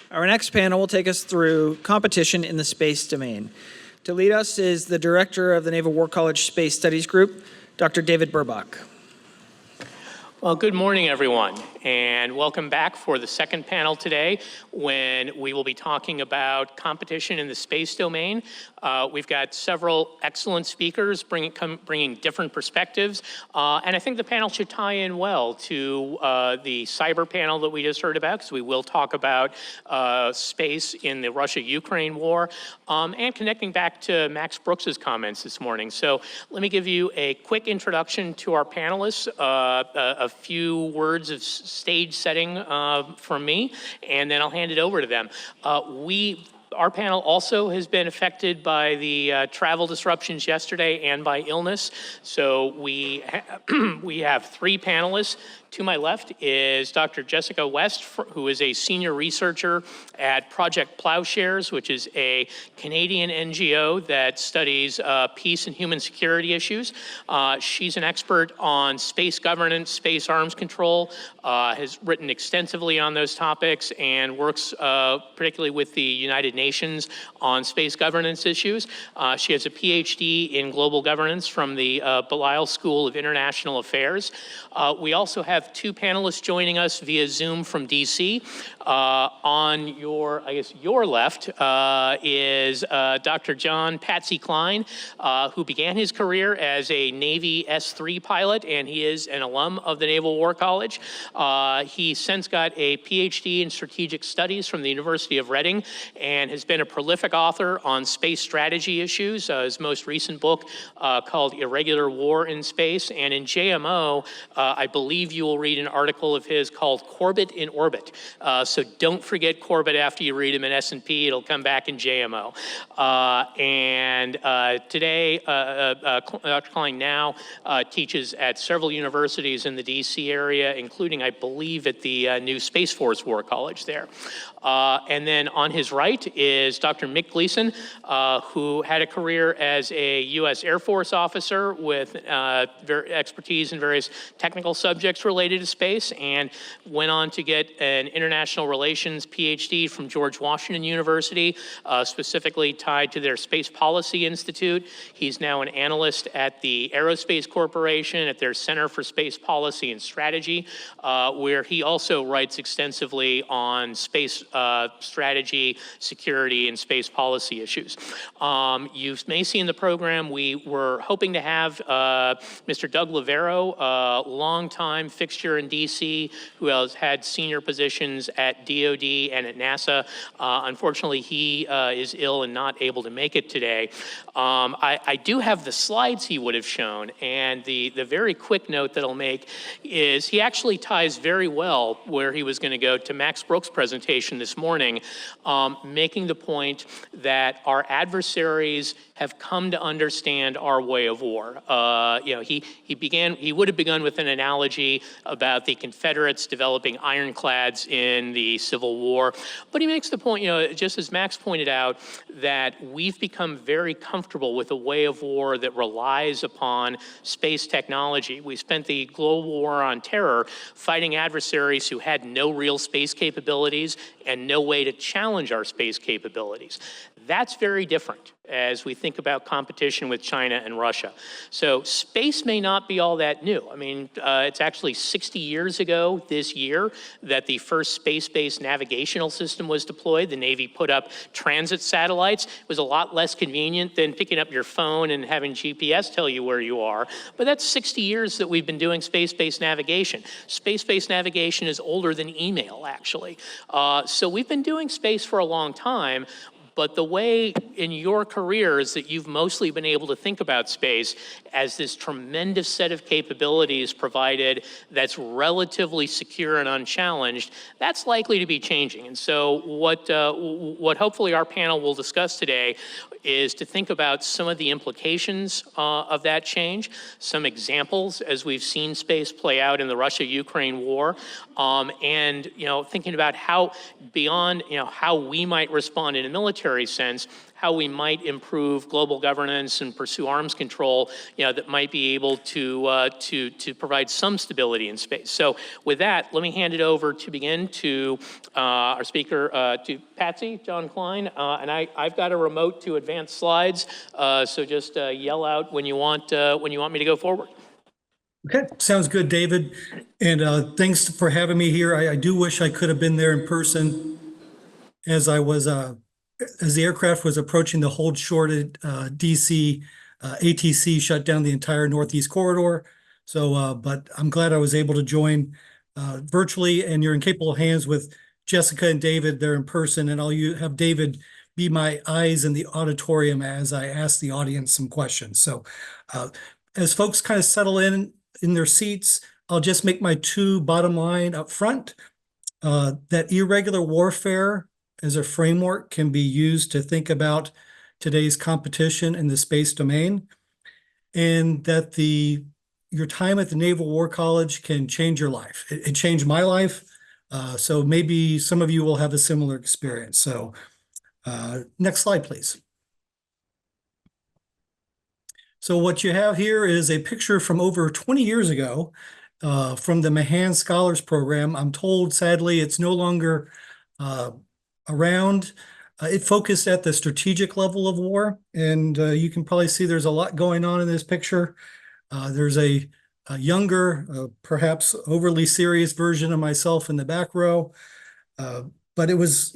Our next panel will take us through competition in the space domain. To lead us is the director of the Naval War College Space Studies Group, Dr. David Burbach. Well, good morning, everyone, and welcome back for the second panel today when we will be talking about competition in the space domain. We've got several excellent speakers bringing different perspectives, and I think the panel should tie in well to the cyber panel that we just heard about, because we will talk about space in the Russia-Ukraine war, and connecting back to Max Brooks's comments this morning. So let me give you a quick introduction to our panelists, a few words of stage setting from me, and then I'll hand it over to them. Our panel also has been affected by the travel disruptions yesterday and by illness. So we have three panelists. To my left is Dr. Jessica West, who is a senior researcher at Project Plowshares, which is a Canadian NGO that studies peace and human security issues. She's an expert on space governance, space arms control, has written extensively on those topics, and works particularly with the United Nations on space governance issues. She has a PhD in global governance from the Belial School of International Affairs. We also have two panelists joining us via Zoom from DC. On your left is Dr. John Patsy Klein, who began his career as a Navy S-3 pilot, and he is an alum of the Naval War College. He since got a PhD in strategic studies from the University of Reading and has been a prolific author on space strategy issues. His most recent book called Irregular War in Space, and in JMO, I believe you will read an article of his called Corbett in Orbit. So don't forget Corbett after you read him in S&P. It'll come back in JMO. Today, Dr. Klein now teaches at several universities in the DC area, including, I believe, at the new Space Force War College there. And then on his right is Dr. Mick Gleason, who had a career as a U.S. Air Force officer with expertise in various technical subjects related to space, and went on to get an international relations PhD from George Washington University, specifically tied to their Space Policy Institute. He's now an analyst at the Aerospace Corporation at their Center for Space Policy and Strategy, where he also writes extensively on space strategy, security, and space policy issues. You may see in the program, we were hoping to have Mr. Doug Loverro, a longtime fixture in DC, who has had senior positions at DOD and at NASA. Unfortunately, he is ill and not able to make it today. I do have the slides he would have shown, and the very quick note that I'll make is he actually ties very well where he was going to go to Max Brooks' presentation this morning, making the point that our adversaries have come to understand our way of war. He would have begun with an analogy about the Confederates developing ironclads in the Civil War, but he makes the point, just as Max pointed out, that we've become very comfortable with a way of war that relies upon space technology. We spent the global war on terror fighting adversaries who had no real space capabilities and no way to challenge our space capabilities. That's very different as we think about competition with China and Russia. So space may not be all that new. I mean, it's actually 60 years ago this year that the first space-based navigational system was deployed. The Navy put up transit satellites. It was a lot less convenient than picking up your phone and having GPS tell you where you are. But that's 60 years that we've been doing space-based navigation. Space-based navigation is older than email, actually. So we've been doing space for a long time. But the way in your careers that you've mostly been able to think about space as this tremendous set of capabilities provided that's relatively secure and unchallenged, that's likely to be changing. And so what hopefully our panel will discuss today is to think about some of the implications of that change, some examples as we've seen space play out in the Russia-Ukraine war, and thinking about how beyond how we might respond in a military military sense, how we might improve global governance and pursue arms control, that might be able to provide some stability in space. So with that, let me hand it over to begin to our speaker, to Patsy, John Klein, and I've got a remote to advance slides, so just yell out when you want me to go forward. Okay, sounds good, David. And thanks for having me here. I do wish I could have been there in person as as the aircraft was approaching the hold short at DC. ATC shut down the entire Northeast corridor. So, but I'm glad I was able to join virtually, and you're in capable hands with Jessica and David. They're in person, and I'll have David be my eyes in the auditorium as I ask the audience some questions. So as folks kind of settle in their seats, I'll just make my two bottom line up front. That irregular warfare as a framework can be used to think about today's competition in the space domain, and that your time at the Naval War College can change your life. It changed my life, so maybe some of you will have a similar experience. So next slide, please. So what you have here is a picture from over 20 years ago from the Mahan Scholars Program. I'm told, sadly, it's no longer around. It focused at the strategic level of war, and you can probably see there's a lot going on in this picture. There's a younger, perhaps overly serious version of myself in the back row. But it was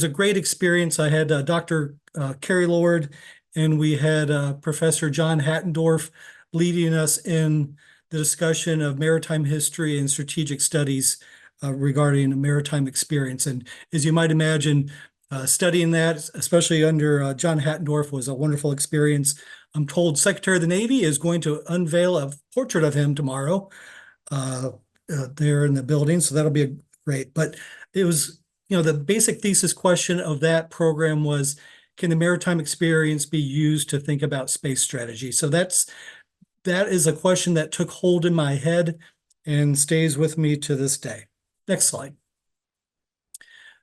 a great experience. I had Dr. Carrie Lord, and we had Professor John Hattendorf leading us in the discussion of maritime history and strategic studies regarding maritime experience. And as you might imagine, studying that, especially under John Hattendorf, was a wonderful experience. I'm told Secretary of the Navy is going to unveil a portrait of him tomorrow there in the building, so that'll be great. But it was, the basic thesis question of that program was, can the maritime experience be used to think about space strategy? So that is a question that took hold in my head and stays with me to this day. Next slide.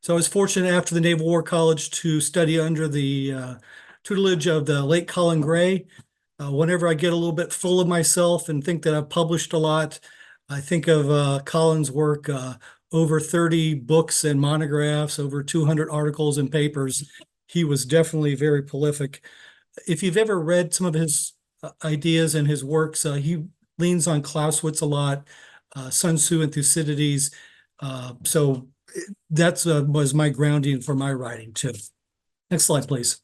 So I was fortunate after the Naval War College to study under the tutelage of the late Colin Gray. Whenever I get a little bit full of myself and think that I've published a lot, I think of Colin's work, over 30 books and monographs, over 200 articles and papers. He was definitely very prolific. If you've ever read some of his ideas and his works, he leans on Clausewitz a lot, Sun Tzu and Thucydides. So that was my grounding for my writing too. Next slide, please.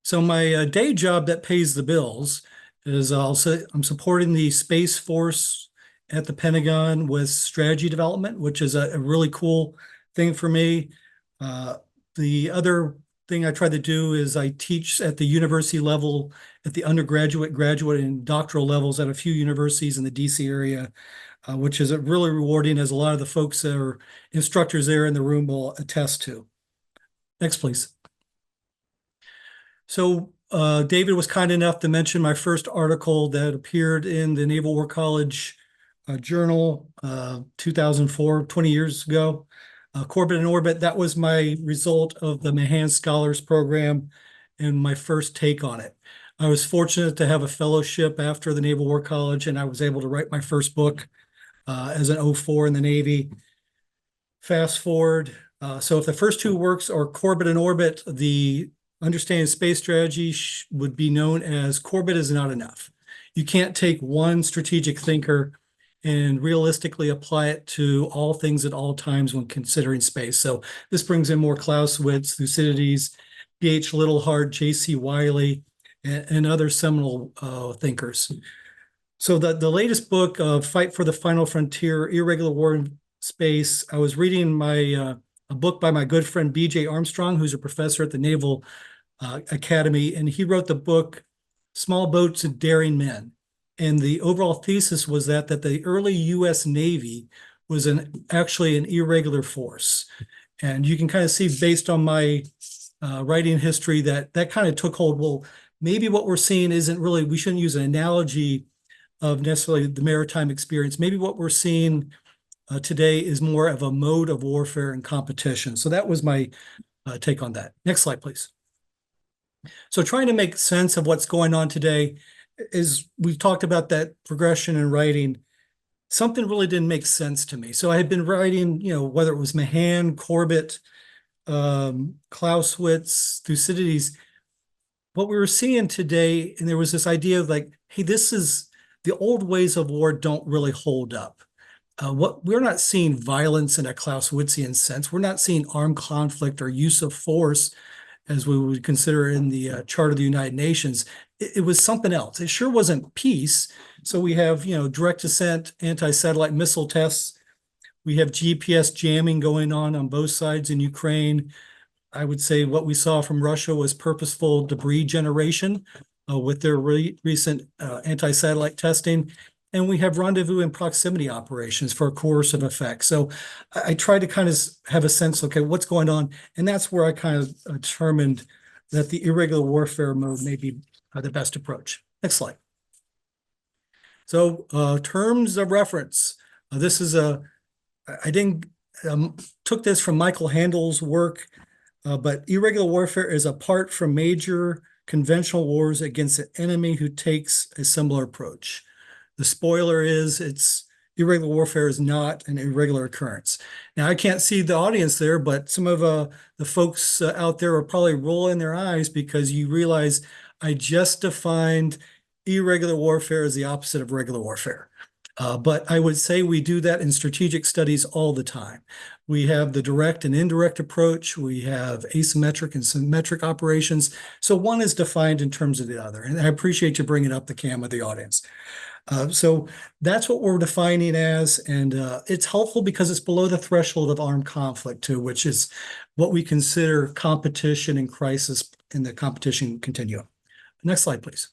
So my day job that pays the bills is I'm supporting the Space Force at the Pentagon with strategy development, which is a really cool thing for me. The other thing I try to do is I teach at the university level, at the undergraduate, graduate, and doctoral levels at a few universities in the DC area, which is really rewarding, as a lot of the folks that are instructors there in the room will attest to. Next, please. So David was kind enough to mention my first article that appeared in the Naval War College Journal, 2004, 20 years ago. Corbett in Orbit, that was my result of the Mahan Scholars Program and my first take on it. I was fortunate to have a fellowship after the Naval War College, and I was able to write my first book as an 04 in the Navy. Fast forward, so if the first two works are Corbett in Orbit, the Understanding Space Strategy would be known as Corbett is Not Enough. You can't take one strategic thinker and realistically apply it to all things at all times when considering space. So this brings in more Clausewitz, Thucydides, B.H. Littlehart, J.C. Wiley, and other seminal thinkers. So the latest book, Fight for the Final Frontier, Irregular War in Space, I was reading a book by my good friend B.J. Armstrong, who's a professor at the Naval Academy, and he wrote the book, Small Boats and Daring Men. And the overall thesis was that the early U.S. Navy was actually an irregular force. And you can kind of see, based on my writing history, that kind of took hold. Well, maybe what we're seeing isn't really, we shouldn't use an analogy of necessarily the maritime experience. Maybe what we're seeing today is more of a mode of warfare and competition. So that was my take on that. Next slide, please. So trying to make sense of what's going on today is we've talked about that progression in writing. Something really didn't make sense to me. So I had been writing, whether it was Mahan, Corbett, Clausewitz, Thucydides, what we were seeing today, and there was this idea of like, hey, this is the old ways of war don't really hold up. What we're not seeing violence in a Clausewitzian sense. We're not seeing armed conflict or use of force as we would consider in the Charter of the United Nations. It was something else. It sure wasn't peace. So we have, direct ascent, anti-satellite missile tests. We have GPS jamming going on both sides in Ukraine. I would say what we saw from Russia was purposeful debris generation with their recent anti-satellite testing. And we have rendezvous and proximity operations for coercive effect. So I tried to kind of have a sense, okay, what's going on? And that's where I kind of determined that the irregular warfare mode may be the best approach. Next slide. So terms of reference. This is I didn't took this from Michael Handel's work, but irregular warfare is apart from major conventional wars against an enemy who takes a similar approach. The spoiler is irregular warfare is not an irregular occurrence. Now, I can't see the audience there, but some of the folks out there are probably rolling their eyes because you realize I just defined irregular warfare as the opposite of regular warfare. But I would say we do that in strategic studies all the time. We have the direct and indirect approach. We have asymmetric and symmetric operations. So one is defined in terms of the other. And I appreciate you bringing up the cam of the audience. So that's what we're defining as, and it's helpful because it's below the threshold of armed conflict too, which is what we consider competition and crisis in the competition continuum. Next slide, please.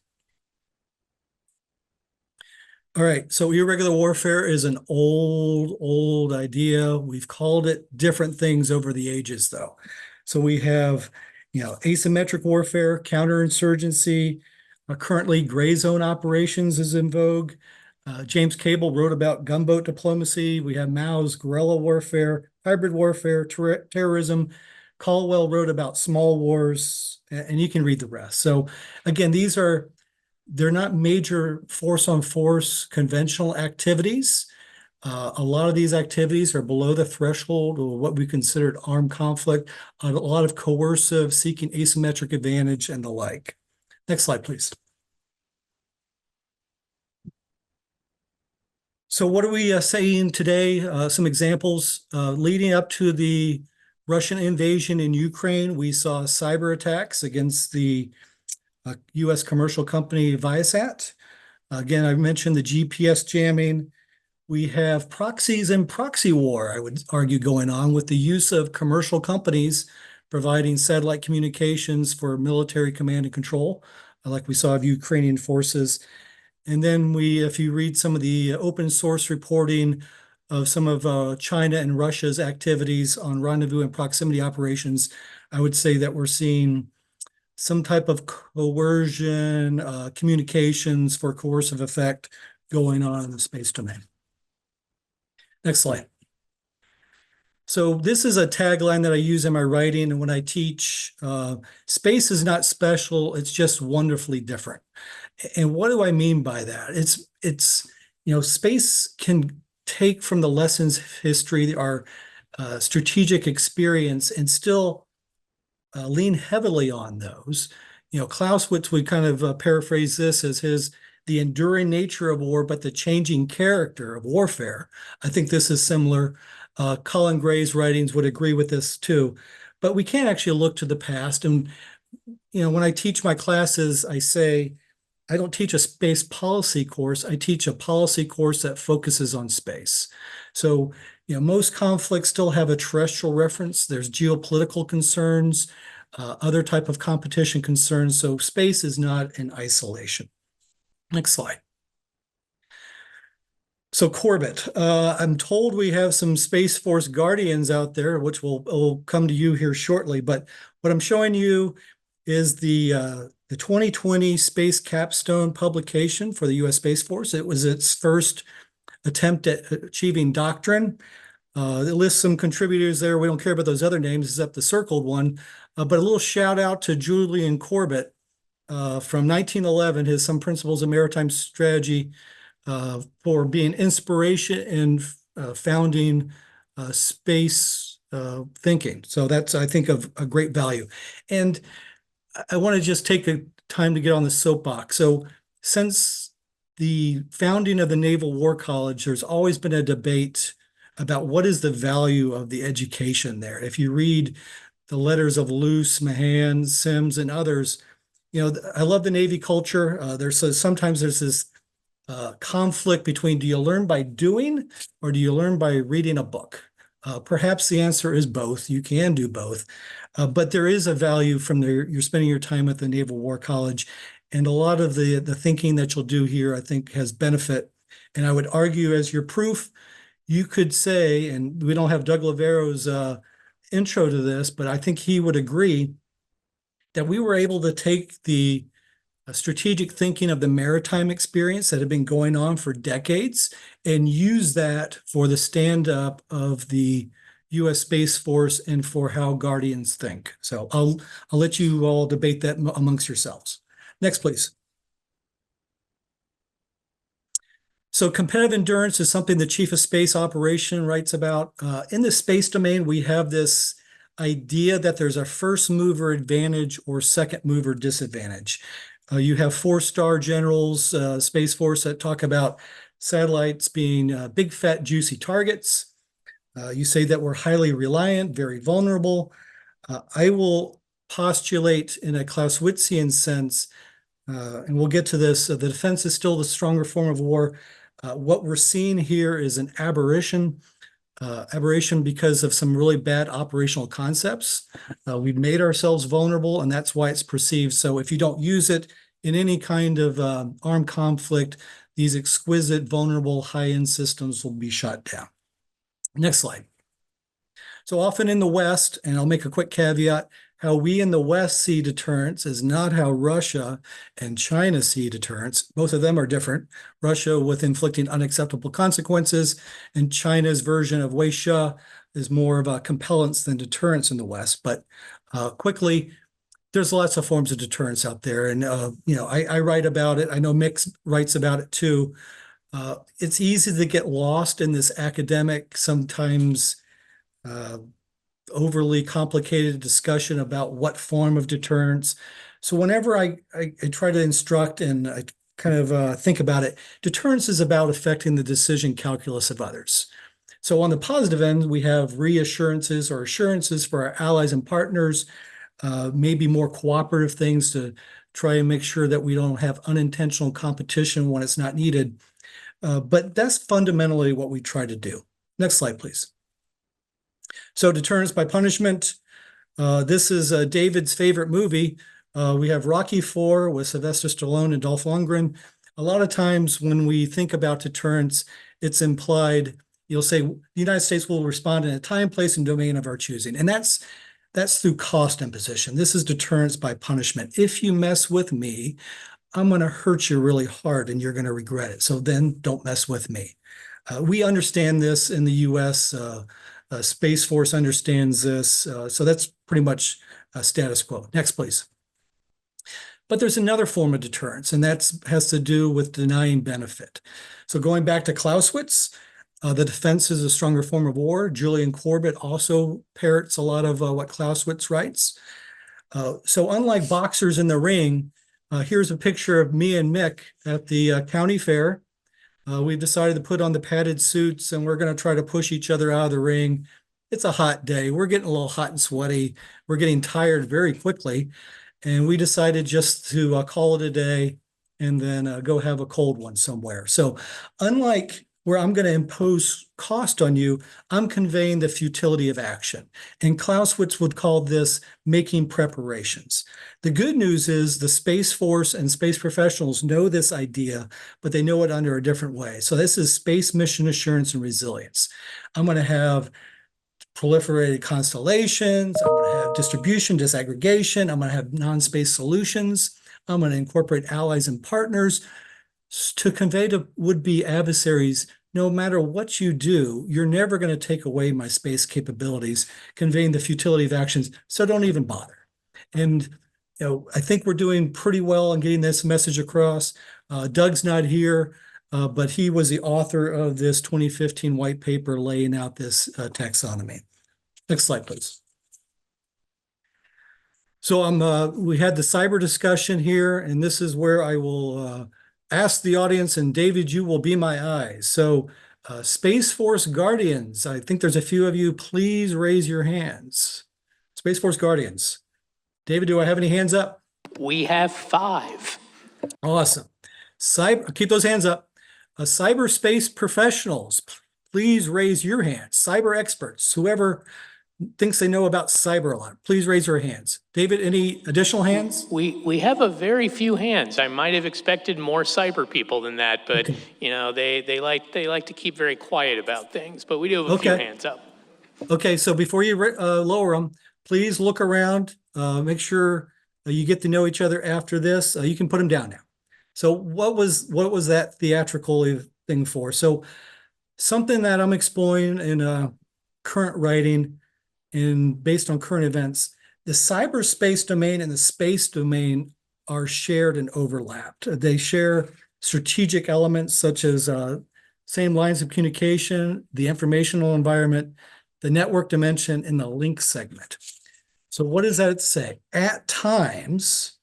All right, so irregular warfare is an old idea. We've called it different things over the ages, though. So we have, asymmetric warfare, counterinsurgency. Currently, gray zone operations is in vogue. James Cable wrote about gunboat diplomacy. We have Mao's guerrilla warfare, hybrid warfare, terrorism. Caldwell wrote about small wars, and you can read the rest. So again, they're not major force-on-force conventional activities. A lot of these activities are below the threshold of what we considered armed conflict, a lot of coercive, seeking asymmetric advantage and the like. Next slide, please. So what are we saying today? Some examples. Leading up to the Russian invasion in Ukraine, we saw cyber attacks against the U.S. commercial company Viasat. Again, I mentioned the GPS jamming. We have proxies and proxy war, I would argue, going on with the use of commercial companies providing satellite communications for military command and control, like we saw of Ukrainian forces. And then if you read some of the open source reporting of some of China and Russia's activities on rendezvous and proximity operations, I would say that we're seeing some type of coercion, communications for coercive effect going on in the space domain. Next slide. So this is a tagline that I use in my writing and when I teach. Space is not special, it's just wonderfully different. And what do I mean by that? It's space can take from the lessons of history, our strategic experience, and still lean heavily on those. Clausewitz would kind of paraphrase this as the enduring nature of war, but the changing character of warfare. I think this is similar. Colin Gray's writings would agree with this too. But we can't actually look to the past. And, when I teach my classes, I say, I don't teach a space policy course. I teach a policy course that focuses on space. So, most conflicts still have a terrestrial reference. There's geopolitical concerns, other type of competition concerns. So space is not in isolation. Next slide. So Corbett, I'm told we have some Space Force Guardians out there, which will come to you here shortly. But what I'm showing you is the 2020 Space Capstone publication for the U.S. Space Force. It was its first attempt at achieving doctrine. It lists some contributors there. We don't care about those other names except the circled one. But a little shout out to Julian Corbett from 1911, his Some Principles of Maritime Strategy, for being inspiration in founding space thinking. So that's, I think, of a great value. And I want to just take a time to get on the soapbox. So since the founding of the Naval War College, there's always been a debate about what is the value of the education there. If you read the letters of Luce, Mahan, Sims, and others, I love the Navy culture. Sometimes there's this conflict between, do you learn by doing or do you learn by reading a book? Perhaps the answer is both. You can do both. But there is a value from you're spending your time at the Naval War College. And a lot of the thinking that you'll do here, I think, has benefit. And I would argue as your proof, you could say, and we don't have Doug Loverro's intro to this, but I think he would agree that we were able to take the strategic thinking of the maritime experience that had been going on for decades and use that for the stand-up of the U.S. Space Force and for how Guardians think. So I'll let you all debate that amongst yourselves. Next, please. So competitive endurance is something the Chief of Space Operation writes about. In the space domain, we have this idea that there's a first mover advantage or second mover disadvantage. You have four-star generals, Space Force, that talk about satellites being big, fat, juicy targets. You say that we're highly reliant, very vulnerable. I will postulate in a Clausewitzian sense, and we'll get to this, the defense is still the stronger form of war. What we're seeing here is an aberration because of some really bad operational concepts. We've made ourselves vulnerable, and that's why it's perceived. So if you don't use it in any kind of armed conflict, these exquisite, vulnerable, high-end systems will be shot down. Next slide. So often in the West, and I'll make a quick caveat, how we in the West see deterrence is not how Russia and China see deterrence. Both of them are different. Russia with inflicting unacceptable consequences, and China's version of Weisha is more of a compellence than deterrence in the West. But quickly, there's lots of forms of deterrence out there. And, I write about it. I know Mick writes about it too. It's easy to get lost in this academic, sometimes overly complicated discussion about what form of deterrence. So whenever I try to instruct and I kind of think about it, deterrence is about affecting the decision calculus of others. So on the positive end, we have reassurances or assurances for our allies and partners, maybe more cooperative things to try and make sure that we don't have unintentional competition when it's not needed. But that's fundamentally what we try to do. Next slide, please. So deterrence by punishment. This is David's favorite movie. We have Rocky IV with Sylvester Stallone and Dolph Lundgren. A lot of times when we think about deterrence, it's implied, you'll say, the United States will respond in a time, place, and domain of our choosing. And that's through cost imposition. This is deterrence by punishment. If you mess with me, I'm going to hurt you really hard and you're going to regret it. So then don't mess with me. We understand this in the U.S. Space Force understands this. So that's pretty much status quo. Next, please. But there's another form of deterrence, and that has to do with denying benefit. So going back to Clausewitz, the defense is a stronger form of war. Julian Corbett also parrots a lot of what Clausewitz writes. So unlike boxers in the ring, here's a picture of me and Mick at the county fair. We've decided to put on the padded suits and we're going to try to push each other out of the ring. It's a hot day. We're getting a little hot and sweaty. We're getting tired very quickly. And we decided just to call it a day and then go have a cold one somewhere. So unlike where I'm going to impose cost on you, I'm conveying the futility of action. And Clausewitz would call this making preparations. The good news is the Space Force and space professionals know this idea, but they know it under a different way. So this is space mission assurance and resilience. I'm going to have proliferated constellations. I'm going to have distribution, disaggregation. I'm going to have non-space solutions. I'm going to incorporate allies and partners to convey to would-be adversaries, no matter what you do, you're never going to take away my space capabilities, conveying the futility of actions. So don't even bother. And I think we're doing pretty well on getting this message across. Doug's not here, but he was the author of this 2015 white paper laying out this taxonomy. Next slide, please. So we had the cyber discussion here, and this is where I will ask the audience, and David, you will be my eyes. So Space Force Guardians, I think there's a few of you, please raise your hands. Space Force Guardians. David, do I have any hands up? We have 5. Awesome. Keep those hands up. Cyberspace professionals, please raise your hands. Cyber experts, whoever thinks they know about cyber a lot, please raise your hands. David, any additional hands? We have a very few hands. I might have expected more cyber people than that, but Okay. they like to keep very quiet about things. But we do have a few Okay. hands up. Okay, so before you lower them, please look around, make sure you get to know each other after this. You can put them down now. So what was that theatrical thing for? So something that I'm exploring in current writing and based on current events, the cyberspace domain and the space domain are shared and overlapped. They share strategic elements such as same lines of communication, the informational environment, the network dimension, and the link segment. So what does that say? At times,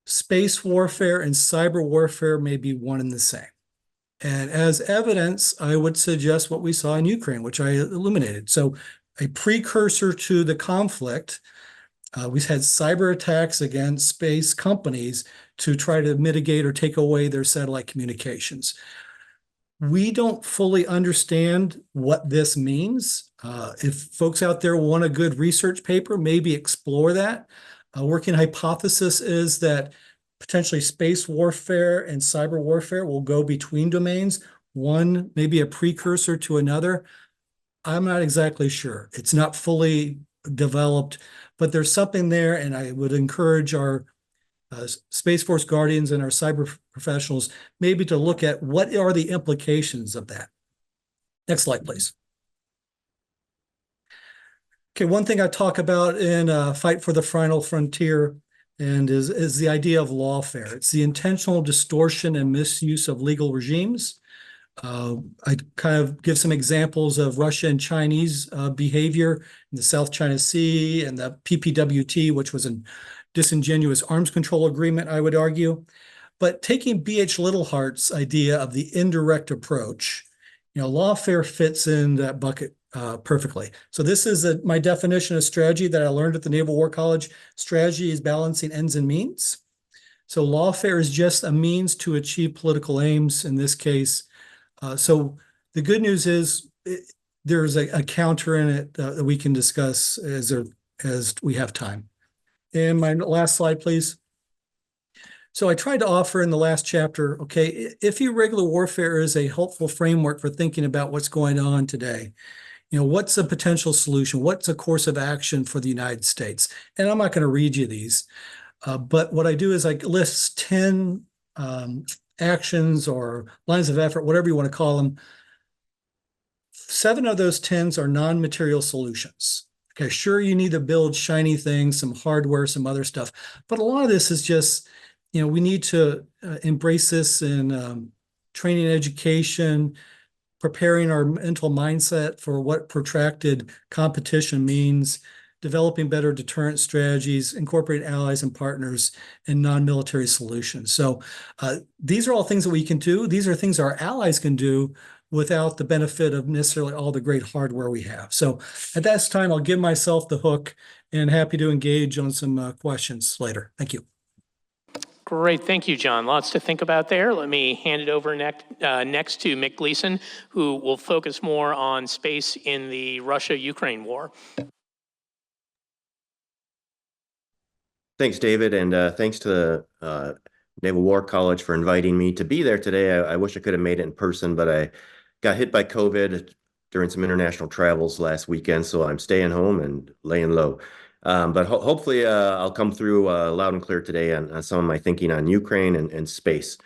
space warfare and cyber warfare may be one and the same. And as evidence, I would suggest what we saw in Ukraine, which I illuminated. So a precursor to the conflict, we had cyber attacks against space companies to try to mitigate or take away their satellite communications. We don't fully understand what this means. If folks out there want a good research paper, maybe explore that. A working hypothesis is that potentially space warfare and cyber warfare will go between domains, one maybe a precursor to another. I'm not exactly sure. It's not fully developed, but there's something there, and I would encourage our Space Force Guardians and our cyber professionals maybe to look at what are the implications of that. Next slide, please. Okay, one thing I talk about in Fight for the Final Frontier and is the idea of lawfare. It's the intentional distortion and misuse of legal regimes. I kind of give some examples of Russia and Chinese behavior in the South China Sea and the PPWT, which was a disingenuous arms control agreement, I would argue. But taking B.H. Littlehart's idea of the indirect approach, lawfare fits in that bucket perfectly. So this is my definition of strategy that I learned at the Naval War College. Strategy is balancing ends and means. So lawfare is just a means to achieve political aims in this case. So the good news is there's a counter in it that we can discuss as we have time. And my last slide, please. So I tried to offer in the last chapter, okay, if irregular warfare is a helpful framework for thinking about what's going on today, what's a potential solution? What's a course of action for the United States? And I'm not going to read you these, but what I do is I list 10 actions or lines of effort, whatever you want to call them. 7 of those 10s are non-material solutions. Okay, sure, you need to build shiny things, some hardware, some other stuff, but a lot of this is just, we need to embrace this in training, education, preparing our mental mindset for what protracted competition means, developing better deterrent strategies, incorporating allies and partners, and non-military solutions. So these are all things that we can do. These are things our allies can do without the benefit of necessarily all the great hardware we have. So at this time, I'll give myself the hook and happy to engage on some questions later. Thank you. Great, thank you, John. Lots to think about there. Let me hand it over next to Mick Gleason, who will focus more on space in the Russia-Ukraine war. Thanks, David, and thanks to the Naval War College for inviting me to be there today. I wish I could have made it in person, but I got hit by COVID during some international travels last weekend, so I'm staying home and laying low. But hopefully I'll come through loud and clear today on some of my thinking on Ukraine and space.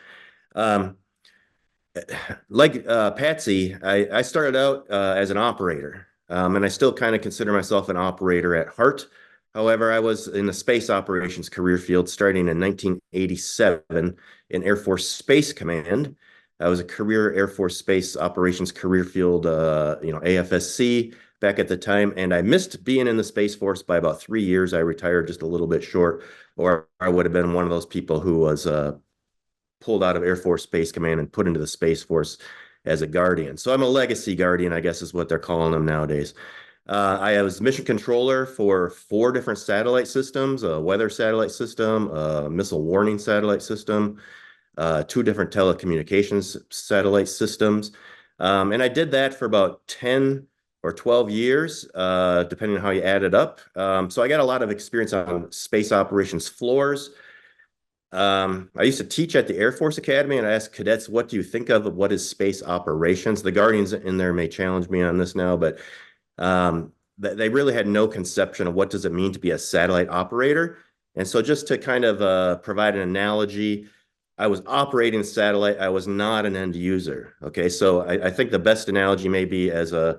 like Patsy, I started out as an operator, and I still kind of consider myself an operator at heart. However, I was in the space operations career field starting in 1987 in Air Force Space Command. I was a career Air Force Space Operations career field, AFSC back at the time, and I missed being in the Space Force by about 3 years. I retired just a little bit short, or I would have been one of those people who was pulled out of Air Force Space Command and put into the Space Force as a guardian. So I'm a legacy guardian, I guess is what they're calling them nowadays. I was mission controller for 4 different satellite systems, a weather satellite system, a missile warning satellite system, 2 different telecommunications satellite systems. And I did that for about 10 or 12 years, depending on how you add it up. So I got a lot of experience on space operations floors. I used to teach at the Air Force Academy, and I asked cadets, what do you think of what is space operations? The Guardians in there may challenge me on this now, but they really had no conception of what does it mean to be a satellite operator. And so just to kind of provide an analogy, I was operating a satellite. I was not an end user. Okay, so I think the best analogy may be as an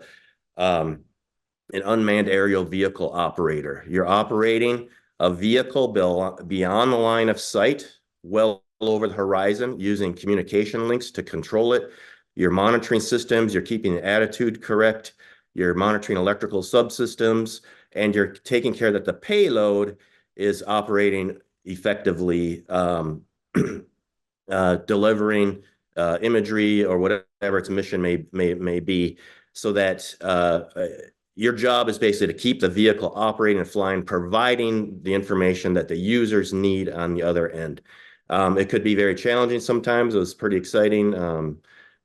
unmanned aerial vehicle operator. You're operating a vehicle beyond the line of sight, well over the horizon, using communication links to control it. You're monitoring systems, you're keeping the attitude correct, you're monitoring electrical subsystems, and you're taking care that the payload is operating effectively, delivering imagery or whatever its mission may be, so that your job is basically to keep the vehicle operating and flying, providing the information that the users need on the other end. It could be very challenging sometimes. It was pretty exciting.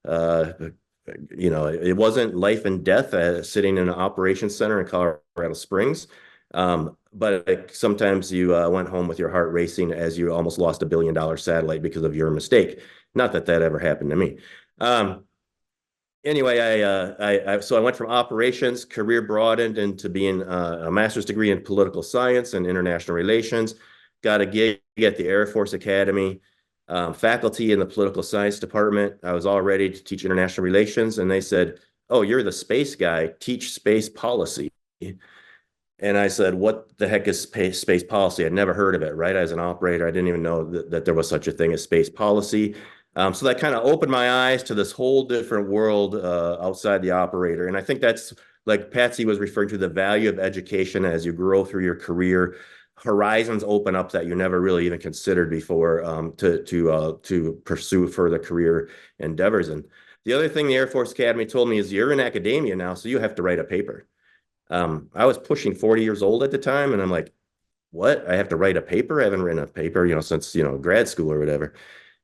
It wasn't life and death sitting in an operations center in Colorado Springs. But sometimes you went home with your heart racing as you almost lost $1 billion satellite because of your mistake. Not that that ever happened to me. Anyway, so I went from operations, career broadened into being a master's degree in political science and international relations. Got a gig at the Air Force Academy, faculty in the political science department. I was all ready to teach international relations, and they said, "Oh, you're the space guy. Teach space policy." And I said, "What the heck is space policy?" I'd never heard of it, right? As an operator, I didn't even know that there was such a thing as space policy. So that kind of opened my eyes to this whole different world outside the operator. And I think that's, like Patsy was referring to, the value of education as you grow through your career. Horizons open up that you never really even considered before, to pursue further career endeavors. And the other thing the Air Force Academy told me is, you're in academia now, so you have to write a paper. I was pushing 40 years old at the time, and I'm like, what? I have to write a paper? I haven't written a paper, since, grad school or whatever.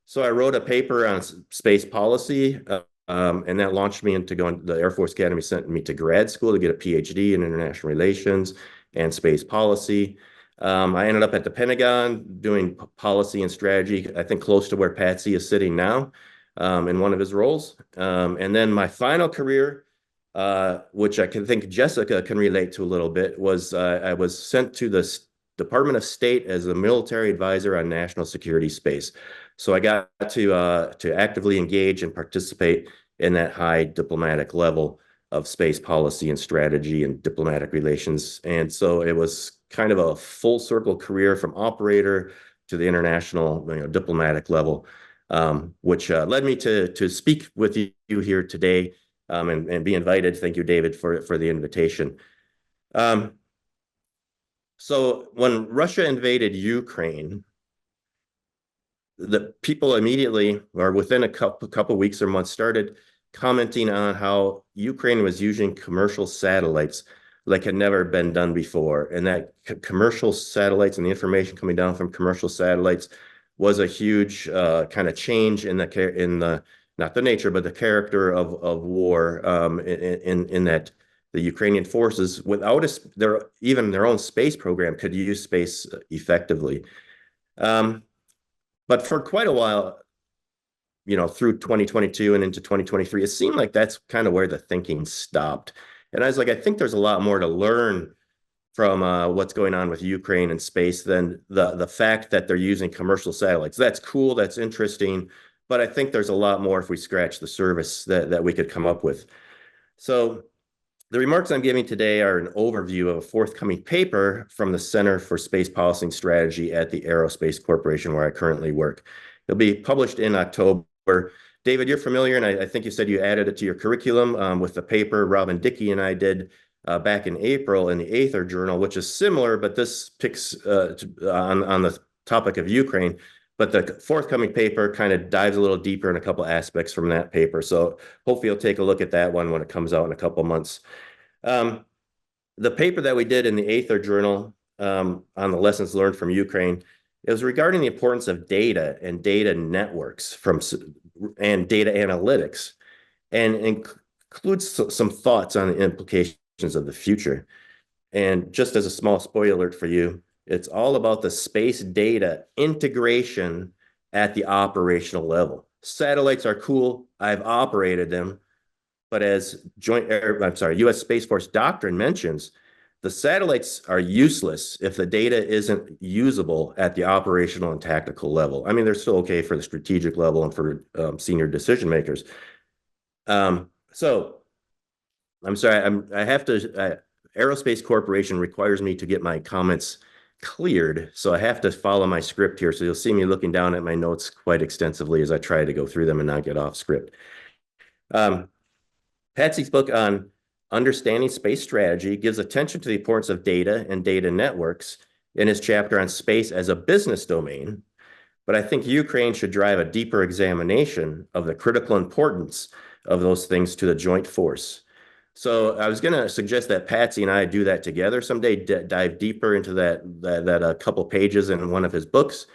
So I wrote a paper on space policy, and that launched me into going. The Air Force Academy sent me to grad school to get a PhD in international relations and space policy. I ended up at the Pentagon doing policy and strategy, I think close to where Patsy is sitting now, in one of his roles. And then my final career, which I can think Jessica can relate to a little bit, was I was sent to the Department of State as a military advisor on national security space. So I got to actively engage and participate in that high diplomatic level of space policy and strategy and diplomatic relations. And so it was kind of a full circle career from operator to the international, diplomatic level, which led me to speak with you here today, and be invited. Thank you, David, for the invitation. So when Russia invaded Ukraine, the people immediately, or within a couple weeks or months, started commenting on how Ukraine was using commercial satellites like had never been done before, and that commercial satellites and the information coming down from commercial satellites was a huge kind of change in the not the nature, but the character of war, in that the Ukrainian forces, without even their own space program, could use space effectively. But for quite a while, through 2022 and into 2023, it seemed like that's kind of where the thinking stopped. And I was like, I think there's a lot more to learn from what's going on with Ukraine and space than the fact that they're using commercial satellites. That's cool, that's interesting, but I think there's a lot more if we scratch the surface that we could come up with. So the remarks I'm giving today are an overview of a forthcoming paper from the Center for Space Policy and Strategy at the Aerospace Corporation, where I currently work. It'll be published in October. David, you're familiar, and I think you said you added it to your curriculum with the paper Robin Dickey and I did back in April in the Aether Journal, which is similar, but this picks on the topic of Ukraine. But the forthcoming paper kind of dives a little deeper in a couple aspects from that paper. So hopefully you'll take a look at that one when it comes out in a couple months. The paper that we did in the Aether Journal on the lessons learned from Ukraine, it was regarding the importance of data and data networks and data analytics, and includes some thoughts on the implications of the future. And just as a small spoiler alert for you, it's all about the space data integration at the operational level. Satellites are cool. I've operated them. But as U.S. Space Force doctrine mentions, the satellites are useless if the data isn't usable at the operational and tactical level. I mean, they're still okay for the strategic level and for senior decision makers. So I'm sorry, I have to, Aerospace Corporation requires me to get my comments cleared, so I have to follow my script here. So you'll see me looking down at my notes quite extensively as I try to go through them and not get off script. Patsy's book on understanding space strategy gives attention to the importance of data and data networks in his chapter on space as a business domain. But I think Ukraine should drive a deeper examination of the critical importance of those things to the joint force. So I was going to suggest that Patsy and I do that together someday, dive deeper into that couple pages in one of his books.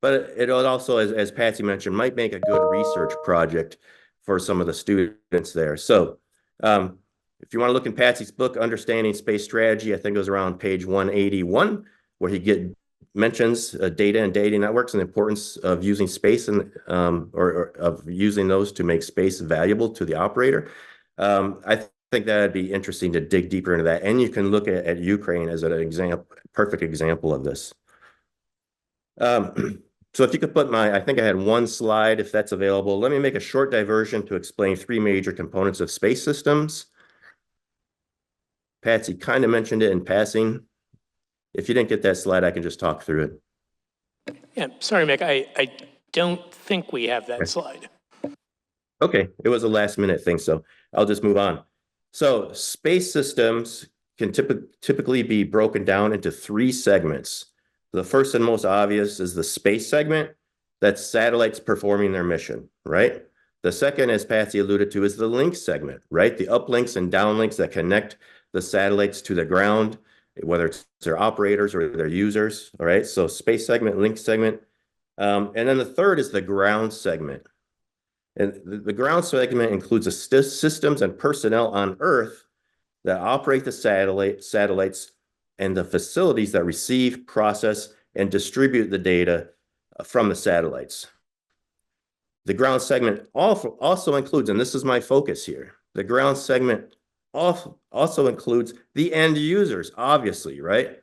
But it also, as Patsy mentioned, might make a good research project for some of the students there. So if you want to look in Patsy's book, Understanding Space Strategy, I think it was around page 181, where he mentions data and data networks and the importance of using space and or of using those to make space valuable to the operator. I think that'd be interesting to dig deeper into that. And you can look at Ukraine as an perfect example of this. So if you could put I think I had one slide, if that's available. Let me make a short diversion to explain three major components of space systems. Patsy kind of mentioned it in passing. If you didn't get that slide, I can just talk through it. Yeah, sorry, Mick, I don't think we have that slide. Okay, it was a last minute thing, so I'll just move on. So space systems can typically be broken down into three segments. The first and most obvious is the space segment. That's satellites performing their mission, right? The second, as Patsy alluded to, is the link segment, right? The uplinks and downlinks that connect the satellites to the ground, whether it's their operators or their users, all right? So space segment, link segment. And then the third is the ground segment. And the ground segment includes the systems and personnel on Earth that operate the satellites and the facilities that receive, process, and distribute the data from the satellites. The ground segment also includes, and this is my focus here, the ground segment also includes the end users, obviously, right?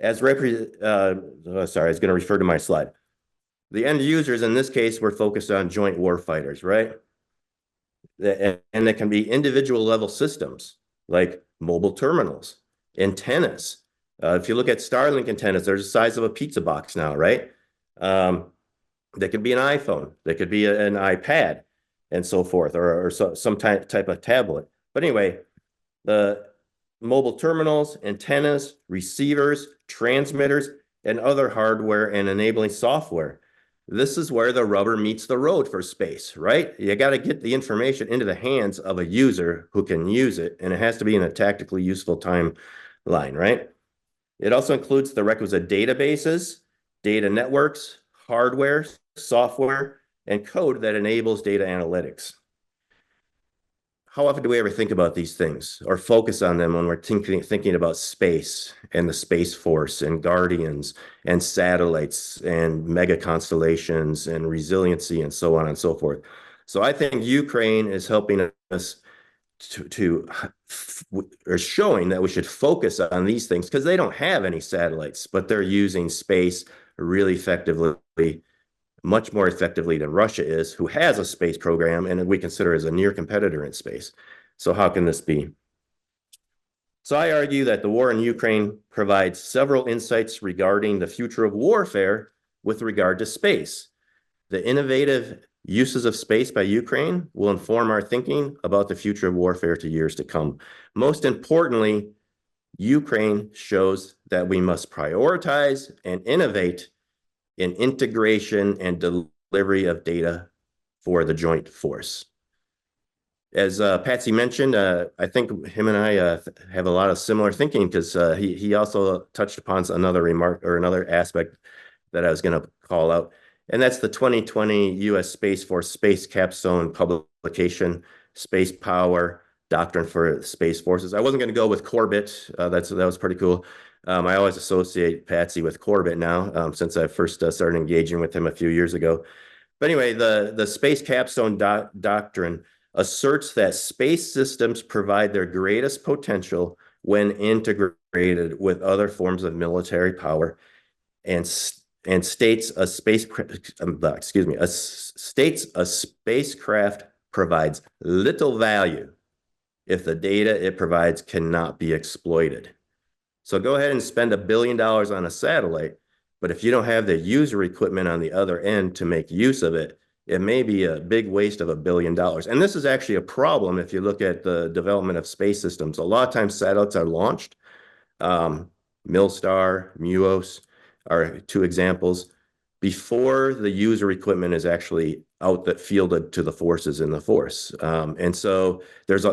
Sorry, I was going to refer to my slide. The end users, in this case, we're focused on joint warfighters, right? And that can be individual level systems like mobile terminals, antennas. If you look at Starlink antennas, they're the size of a pizza box now, right? That could be an iPhone, that could be an iPad, and so forth, or some type of tablet. But anyway, the mobile terminals, antennas, receivers, transmitters, and other hardware and enabling software. This is where the rubber meets the road for space, right? You got to get the information into the hands of a user who can use it, and it has to be in a tactically useful timeline, right? It also includes the requisite databases, data networks, hardware, software, and code that enables data analytics. How often do we ever think about these things or focus on them when we're thinking about space and the Space Force and Guardians and satellites and mega constellations and resiliency and so on and so forth? So I think Ukraine is helping us or showing that we should focus on these things because they don't have any satellites, but they're using space really effectively much more effectively than Russia is, who has a space program and we consider as a near competitor in space. So how can this be? So I argue that the war in Ukraine provides several insights regarding the future of warfare with regard to space. The innovative uses of space by Ukraine will inform our thinking about the future of warfare to years to come. Most importantly, Ukraine shows that we must prioritize and innovate in integration and delivery of data for the joint force. As Patsy mentioned, I think him and I have a lot of similar thinking because he also touched upon another remark or another aspect that I was going to call out, and that's the 2020 U.S. Space Force Space Capstone publication, Space Power Doctrine for Space Forces. I wasn't going to go with Corbett. That was pretty cool. I always associate Patsy with Corbett now since I first started engaging with him a few years ago. But anyway, the Space Capstone Doctrine asserts that space systems provide their greatest potential when integrated with other forms of military power, and states a spacecraft provides little value if the data it provides cannot be exploited. So go ahead and spend $1 billion on a satellite, but if you don't have the user equipment on the other end to make use of it, it may be a big waste of $1 billion. And this is actually a problem if you look at the development of space systems. A lot of times satellites are launched. Milstar, MUOS are two examples before the user equipment is actually out that fielded to the forces in the force. And so there's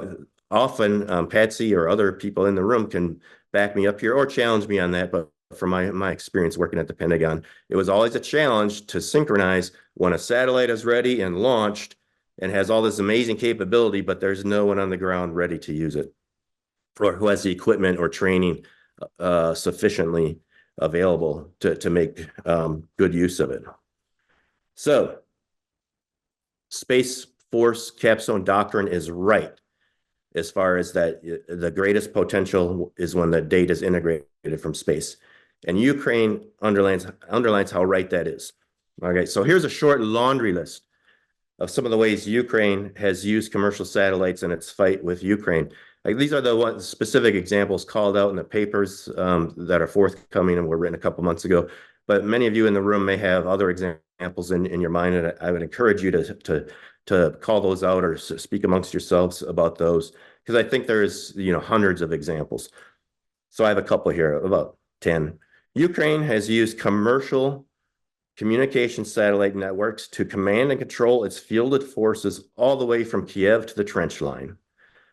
often Patsy or other people in the room can back me up here or challenge me on that, but from my experience working at the Pentagon, it was always a challenge to synchronize when a satellite is ready and launched and has all this amazing capability, but there's no one on the ground ready to use it or who has the equipment or training sufficiently available to make good use of it. So Space Force Capstone Doctrine is right as far as that the greatest potential is when the data is integrated from space. And Ukraine underlines how right that is. Okay, so here's a short laundry list of some of the ways Ukraine has used commercial satellites in its fight with Ukraine. Like, these are the specific examples called out in the papers that are forthcoming and were written a couple months ago. But many of you in the room may have other examples in your mind, and I would encourage you to call those out or speak amongst yourselves about those, because I think there's hundreds of examples. So I have a couple here, about 10. Ukraine has used commercial communication satellite networks to command and control its fielded forces all the way from Kiev to the trench line.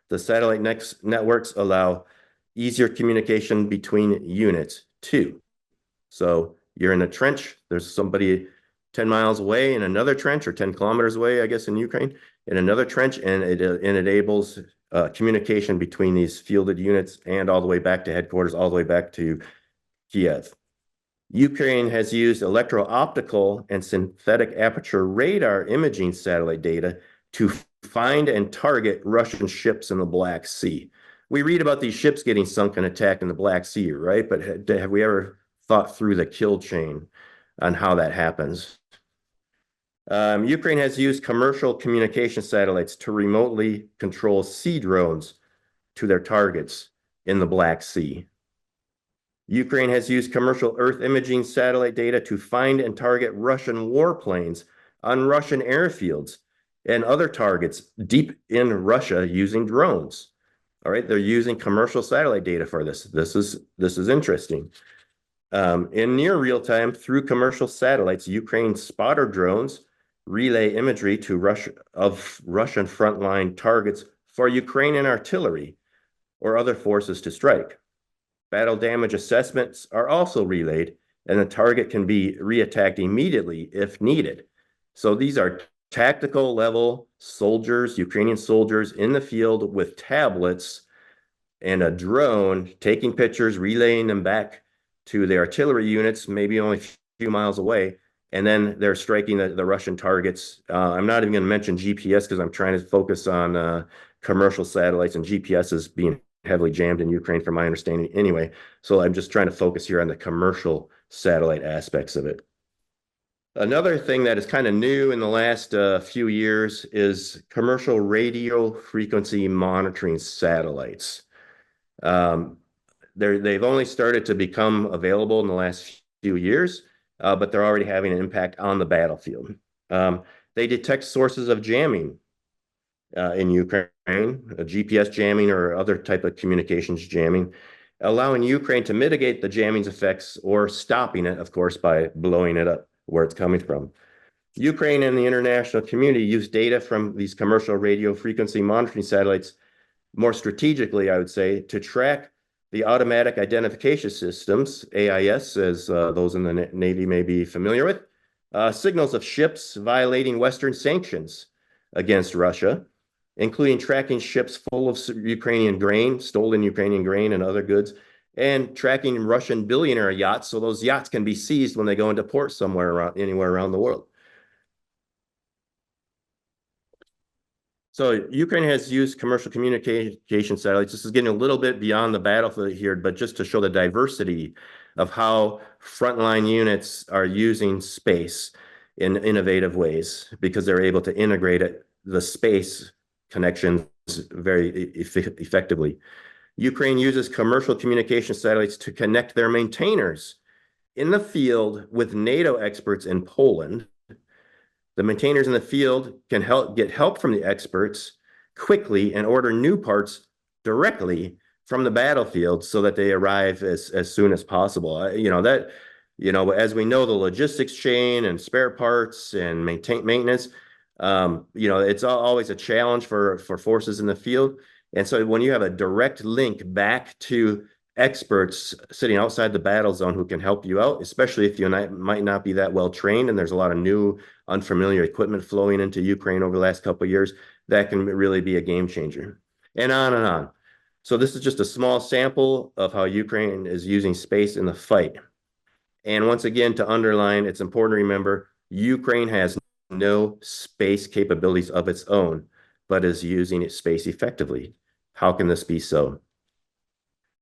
The satellite networks allow easier communication between units too. So you're in a trench, there's somebody 10 miles away in another trench, or 10 kilometers away, I guess, in Ukraine, in another trench, and it enables communication between these fielded units and all the way back to headquarters, all the way back to Kiev. Ukraine has used electro-optical and synthetic aperture radar imaging satellite data to find and target Russian ships in the Black Sea. We read about these ships getting sunk and attacked in the Black Sea, right? But have we ever thought through the kill chain on how that happens? Ukraine has used commercial communication satellites to remotely control sea drones to their targets in the Black Sea. Ukraine has used commercial Earth imaging satellite data to find and target Russian warplanes on Russian airfields and other targets deep in Russia using drones. All right, they're using commercial satellite data for this. This is interesting. In near real time, through commercial satellites, Ukraine spotter drones relay imagery to Russian frontline targets for Ukrainian artillery or other forces to strike. Battle damage assessments are also relayed, and the target can be reattacked immediately if needed. So these are tactical level soldiers, Ukrainian soldiers in the field with tablets and a drone taking pictures, relaying them back to the artillery units, maybe only a few miles away, and then they're striking the Russian targets. I'm not even going to mention GPS because I'm trying to focus on commercial satellites, and GPS is being heavily jammed in Ukraine from my understanding anyway. So I'm just trying to focus here on the commercial satellite aspects of it. Another thing that is kind of new in the last few years is commercial radio frequency monitoring satellites. Um, they've only started to become available in the last few years, but they're already having an impact on the battlefield. They detect sources of jamming in Ukraine, GPS jamming or other type of communications jamming, allowing Ukraine to mitigate the jamming's effects or stopping it, of course, by blowing it up where it's coming from. Ukraine and the international community use data from these commercial radio frequency monitoring satellites more strategically, I would say, to track the automatic identification systems, AIS, as those in the Navy may be familiar with, signals of ships violating Western sanctions against Russia, including tracking ships full of Ukrainian grain, stolen Ukrainian grain and other goods, and tracking Russian billionaire yachts, so those yachts can be seized when they go into port somewhere around, anywhere around the world. So Ukraine has used commercial communication satellites. This is getting a little bit beyond the battlefield here, but just to show the diversity of how frontline units are using space in innovative ways because they're able to integrate the space connections very effectively. Ukraine uses commercial communication satellites to connect their maintainers in the field with NATO experts in Poland. The maintainers in the field can get help from the experts quickly and order new parts directly from the battlefield so that they arrive as soon as possible. As we know, the logistics chain and spare parts and maintenance, it's always a challenge for forces in the field. And so when you have a direct link back to experts sitting outside the battle zone who can help you out, especially if you might not be that well trained and there's a lot of new unfamiliar equipment flowing into Ukraine over the last couple of years, that can really be a game changer. And on and on. So this is just a small sample of how Ukraine is using space in the fight. And once again, to underline, it's important to remember, Ukraine has no space capabilities of its own, but is using its space effectively. How can this be so?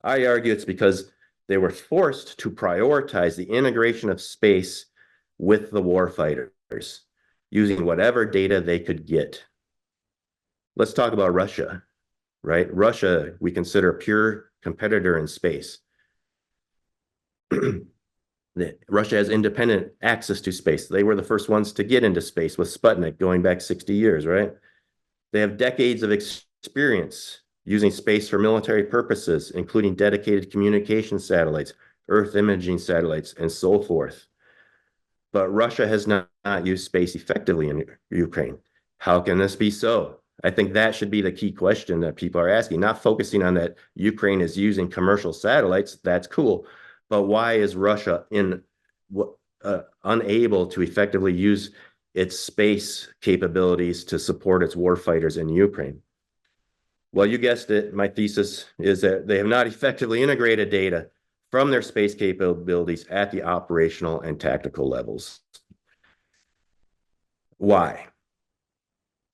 I argue it's because they were forced to prioritize the integration of space with the warfighters, using whatever data they could get. Let's talk about Russia, right? Russia, we consider a pure competitor in space. Russia has independent access to space. They were the first ones to get into space with Sputnik going back 60 years, right? They have decades of experience using space for military purposes, including dedicated communication satellites, Earth imaging satellites, and so forth. But Russia has not used space effectively in Ukraine. How can this be so? I think that should be the key question that people are asking, not focusing on that Ukraine is using commercial satellites. That's cool. But why is Russia unable to effectively use its space capabilities to support its warfighters in Ukraine? Well, you guessed it. My thesis is that they have not effectively integrated data from their space capabilities at the operational and tactical levels. Why?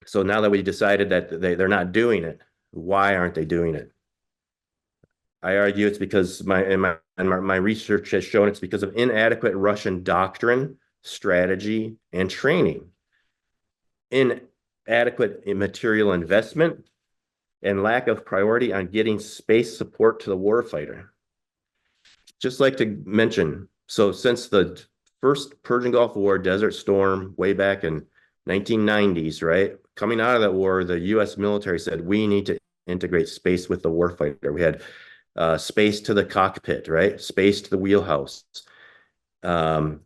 So now that we decided that they're not doing it, why aren't they doing it? I argue it's because my research has shown it's because of inadequate Russian doctrine, strategy, and training, inadequate material investment, and lack of priority on getting space support to the warfighter. Just like to mention, so since the first Persian Gulf War, Desert Storm, way back in 1990s, right? Coming out of that war, the U.S. military said, we need to integrate space with the warfighter. We had space to the cockpit, right? Space to the wheelhouse.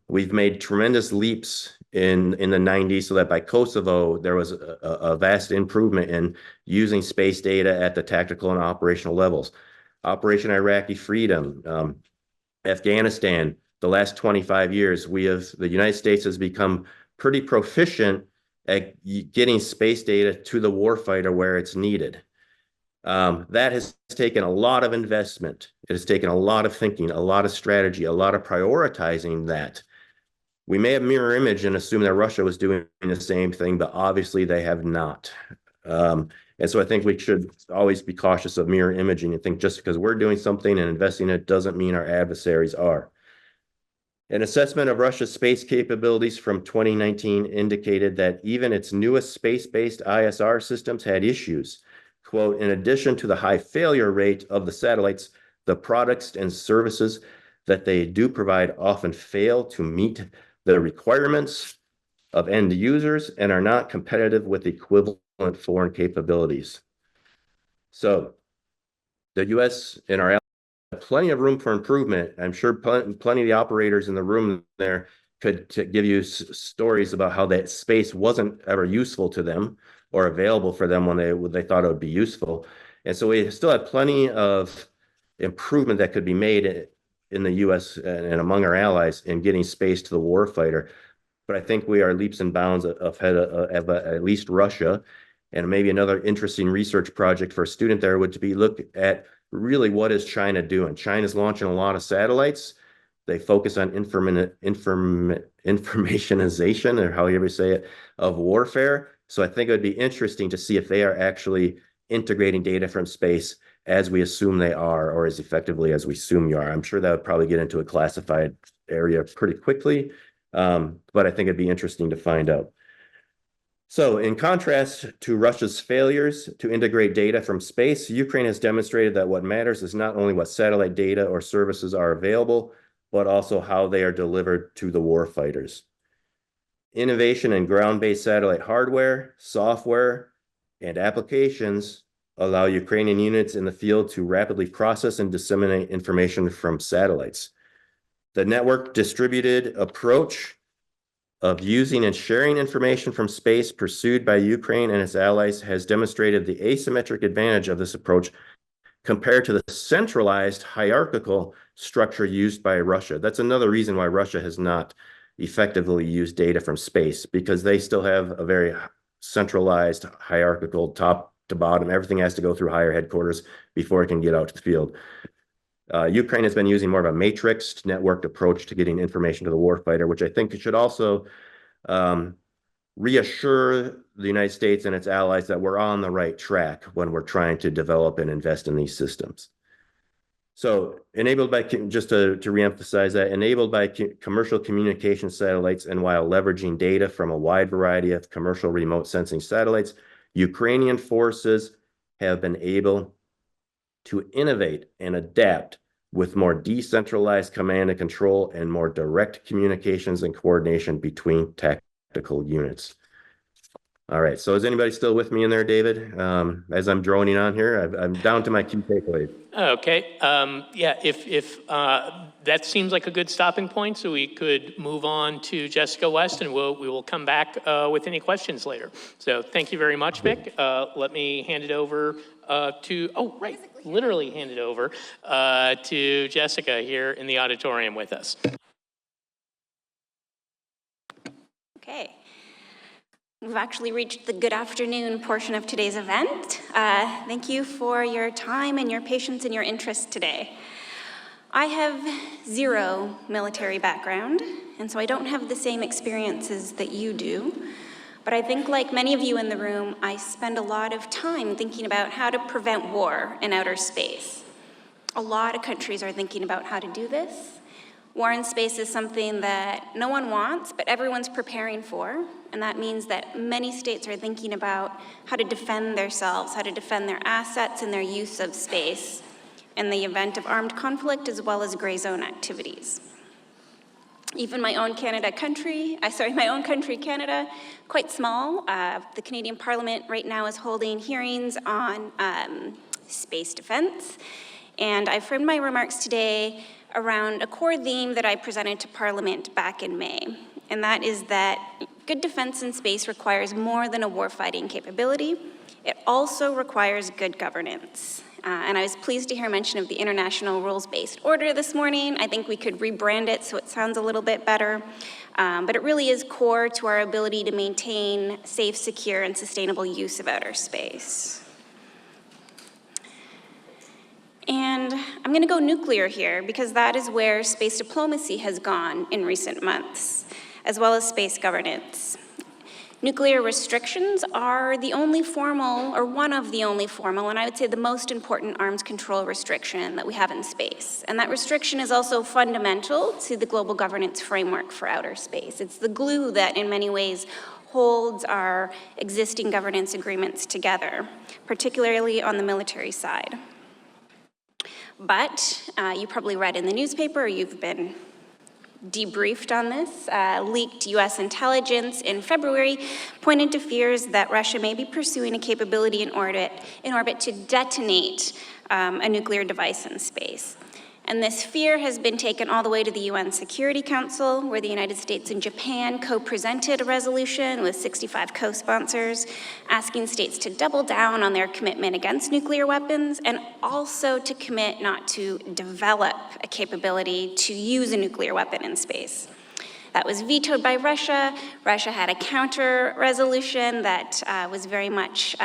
We've made tremendous leaps in the 90s so that by Kosovo, there was a vast improvement in using space data at the tactical and operational levels. Operation Iraqi Freedom, Afghanistan, the last 25 years, the United States has become pretty proficient at getting space data to the warfighter where it's needed. That has taken a lot of investment. It has taken a lot of thinking, a lot of strategy, a lot of prioritizing that. We may have mirror image and assume that Russia was doing the same thing, but obviously they have not. And so I think we should always be cautious of mirror imaging and think just because we're doing something and investing in it doesn't mean our adversaries are. An assessment of Russia's space capabilities from 2019 indicated that even its newest space-based ISR systems had issues. Quote, in addition to the high failure rate of the satellites, the products and services that they do provide often fail to meet the requirements of end users and are not competitive with equivalent foreign capabilities. So the US and our plenty of room for improvement. I'm sure plenty of the operators in the room there could give you stories about how that space wasn't ever useful to them or available for them when they thought it would be useful. And so we still have plenty of improvement that could be made in the US and among our allies in getting space to the warfighter. But I think we are leaps and bounds ahead of at least Russia. And maybe another interesting research project for a student there would be look at really what is China doing. China's launching a lot of satellites. They focus on informationization, or however you say it, of warfare. So I think it would be interesting to see if they are actually integrating data from space as we assume they are, or as effectively as we assume you are. I'm sure that would probably get into a classified area pretty quickly, but I think it'd be interesting to find out. So in contrast to Russia's failures to integrate data from space, Ukraine has demonstrated that what matters is not only what satellite data or services are available, but also how they are delivered to the warfighters. Innovation in ground-based satellite hardware, software, and applications allow Ukrainian units in the field to rapidly process and disseminate information from satellites. The network distributed approach of using and sharing information from space pursued by Ukraine and its allies has demonstrated the asymmetric advantage of this approach compared to the centralized hierarchical structure used by Russia. That's another reason why Russia has not effectively used data from space, because they still have a very centralized hierarchical top to bottom. Everything has to go through higher headquarters before it can get out to the field. Ukraine has been using more of a matrixed, networked approach to getting information to the warfighter, which I think should also reassure the United States and its allies that we're on the right track when we're trying to develop and invest in these systems. So enabled by, just to reemphasize that, enabled by commercial communication satellites and while leveraging data from a wide variety of commercial remote sensing satellites, Ukrainian forces have been able to innovate and adapt with more decentralized command and control and more direct communications and coordination between tactical units. All right, so is anybody still with me in there, David? As I'm droning on here, I'm down to my key takeaways. Okay, yeah, if that seems like a good stopping point, so we could move on to Jessica West, and we will come back with any questions later. So thank you very much, Mick. Let me hand it over literally hand it over to Jessica here in the auditorium with us. Okay. We've actually reached the good afternoon portion of today's event. Thank you for your time and your patience and your interest today. I have zero military background, and so I don't have the same experiences that you do. But I think, like many of you in the room, I spend a lot of time thinking about how to prevent war in outer space. A lot of countries are thinking about how to do this. War in space is something that no one wants, but everyone's preparing for. And that means that many states are thinking about how to defend themselves, how to defend their assets and their use of space in the event of armed conflict, as well as gray zone activities. Even my own country, Canada, quite small. The Canadian Parliament right now is holding hearings on space defense. And I framed my remarks today around a core theme that I presented to Parliament back in May. And that is that good defense in space requires more than a warfighting capability. It also requires good governance. And I was pleased to hear mention of the International Rules-Based Order this morning. I think we could rebrand it so it sounds a little bit better. But it really is core to our ability to maintain safe, secure, and sustainable use of outer space. And I'm going to go nuclear here because that is where space diplomacy has gone in recent months, as well as space governance. Nuclear restrictions are the only formal, or one of the only formal, and I would say the most important arms control restriction that we have in space. And that restriction is also fundamental to the global governance framework for outer space. It's the glue that in many ways holds our existing governance agreements together, particularly on the military side. But you probably read in the newspaper, or you've been debriefed on this. Leaked US intelligence in February pointed to fears that Russia may be pursuing a capability in orbit to detonate a nuclear device in space. And this fear has been taken all the way to the UN Security Council, where the United States and Japan co-presented a resolution with 65 co-sponsors, asking states to double down on their commitment against nuclear weapons, and also to commit not to develop a capability to use a nuclear weapon in space. That was vetoed by Russia. Russia had a counter resolution that was very much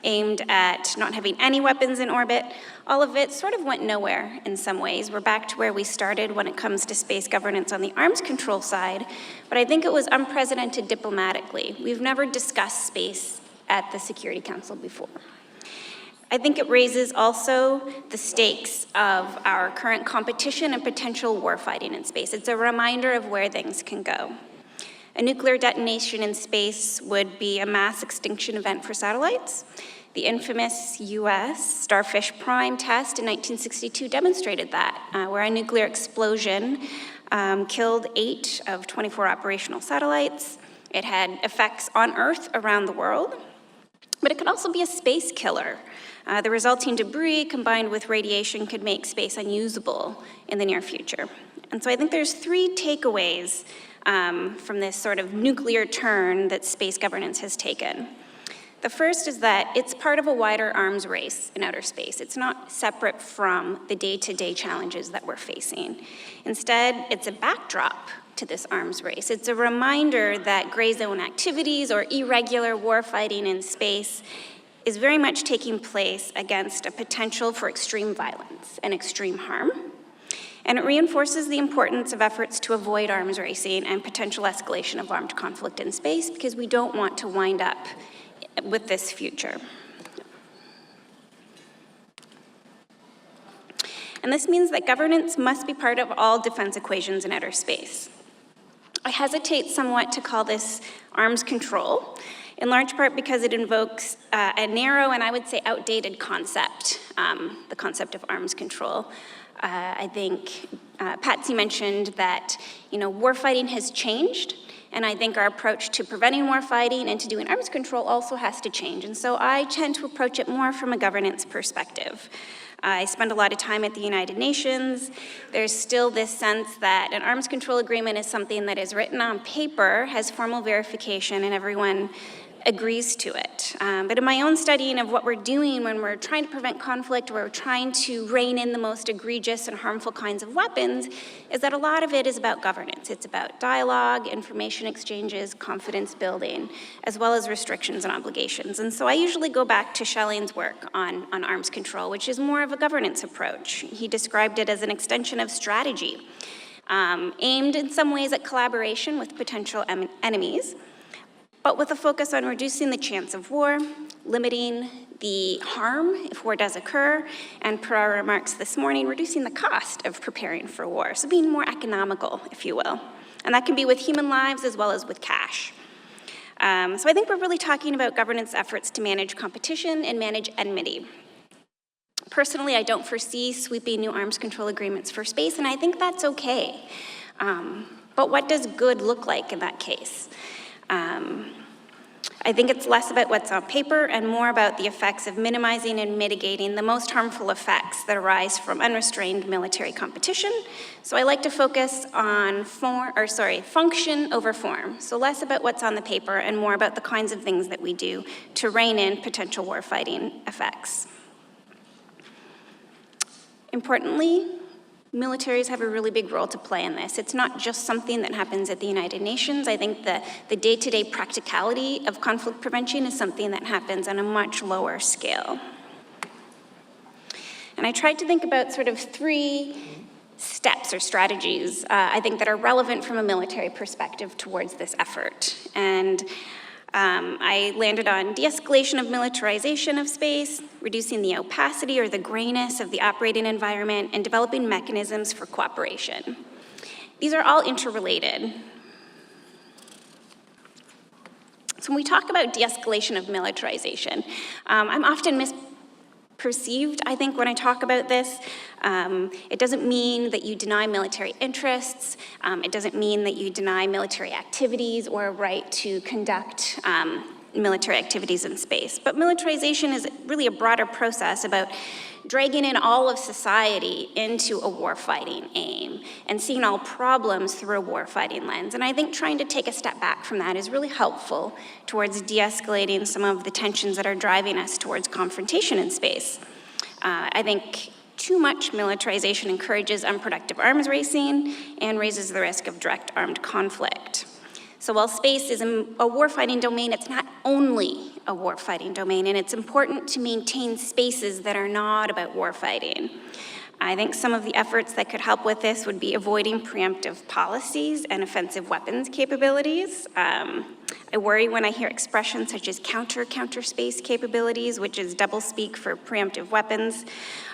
aimed at not having any weapons in orbit. All of it sort of went nowhere in some ways. We're back to where we started when it comes to space governance on the arms control side, but I think it was unprecedented diplomatically. We've never discussed space at the Security Council before. I think it raises also the stakes of our current competition and potential warfighting in space. It's a reminder of where things can go. A nuclear detonation in space would be a mass extinction event for satellites. The infamous US Starfish Prime test in 1962 demonstrated that, where a nuclear explosion killed 8 of 24 operational satellites. It had effects on Earth around the world, but it could also be a space killer. The resulting debris combined with radiation could make space unusable in the near future. And so I think there's 3 takeaways from this sort of nuclear turn that space governance has taken. The first is that it's part of a wider arms race in outer space. It's not separate from the day-to-day challenges that we're facing. Instead, it's a backdrop to this arms race. It's a reminder that gray zone activities or irregular warfighting in space is very much taking place against a potential for extreme violence and extreme harm. And it reinforces the importance of efforts to avoid arms racing and potential escalation of armed conflict in space, because we don't want to wind up with this future. And this means that governance must be part of all defense equations in outer space. I hesitate somewhat to call this arms control, in large part because it invokes a narrow and I would say outdated concept, the concept of arms control. I think Patsy mentioned that, warfighting has changed, and I think our approach to preventing warfighting and to doing arms control also has to change. And so I tend to approach it more from a governance perspective. I spend a lot of time at the United Nations. There's still this sense that an arms control agreement is something that is written on paper, has formal verification, and everyone agrees to it. But in my own studying of what we're doing when we're trying to prevent conflict, or we're trying to rein in the most egregious and harmful kinds of weapons, is that a lot of it is about governance. It's about dialogue, information exchanges, confidence building, as well as restrictions and obligations. And so I usually go back to Schelling's work on arms control, which is more of a governance approach. He described it as an extension of strategy, aimed in some ways at collaboration with potential enemies, but with a focus on reducing the chance of war, limiting the harm if war does occur, and per our remarks this morning, reducing the cost of preparing for war, so being more economical, if you will. And that can be with human lives as well as with cash. So I think we're really talking about governance efforts to manage competition and manage enmity. Personally, I don't foresee sweeping new arms control agreements for space, and I think that's okay. But what does good look like in that case? I think it's less about what's on paper and more about the effects of minimizing and mitigating the most harmful effects that arise from unrestrained military competition. So I like to focus on function over form. So less about what's on the paper and more about the kinds of things that we do to rein in potential warfighting effects. Importantly, militaries have a really big role to play in this. It's not just something that happens at the United Nations. I think the day-to-day practicality of conflict prevention is something that happens on a much lower scale. And I tried to think about sort of 3 steps or strategies, I think, that are relevant from a military perspective towards this effort. And I landed on de-escalation of militarization of space, reducing the opacity or the grayness of the operating environment, and developing mechanisms for cooperation. These are all interrelated. So when we talk about de-escalation of militarization, I'm often misperceived, I think, when I talk about this. It doesn't mean that you deny military interests. It doesn't mean that you deny military activities or a right to conduct military activities in space. But militarization is really a broader process about dragging in all of society into a warfighting aim and seeing all problems through a warfighting lens. And I think trying to take a step back from that is really helpful towards de-escalating some of the tensions that are driving us towards confrontation in space. I think too much militarization encourages unproductive arms racing and raises the risk of direct armed conflict. So while space is a warfighting domain, it's not only a warfighting domain, and it's important to maintain spaces that are not about warfighting. I think some of the efforts that could help with this would be avoiding preemptive policies and offensive weapons capabilities. I worry when I hear expressions such as counter space capabilities, which is doublespeak for preemptive weapons.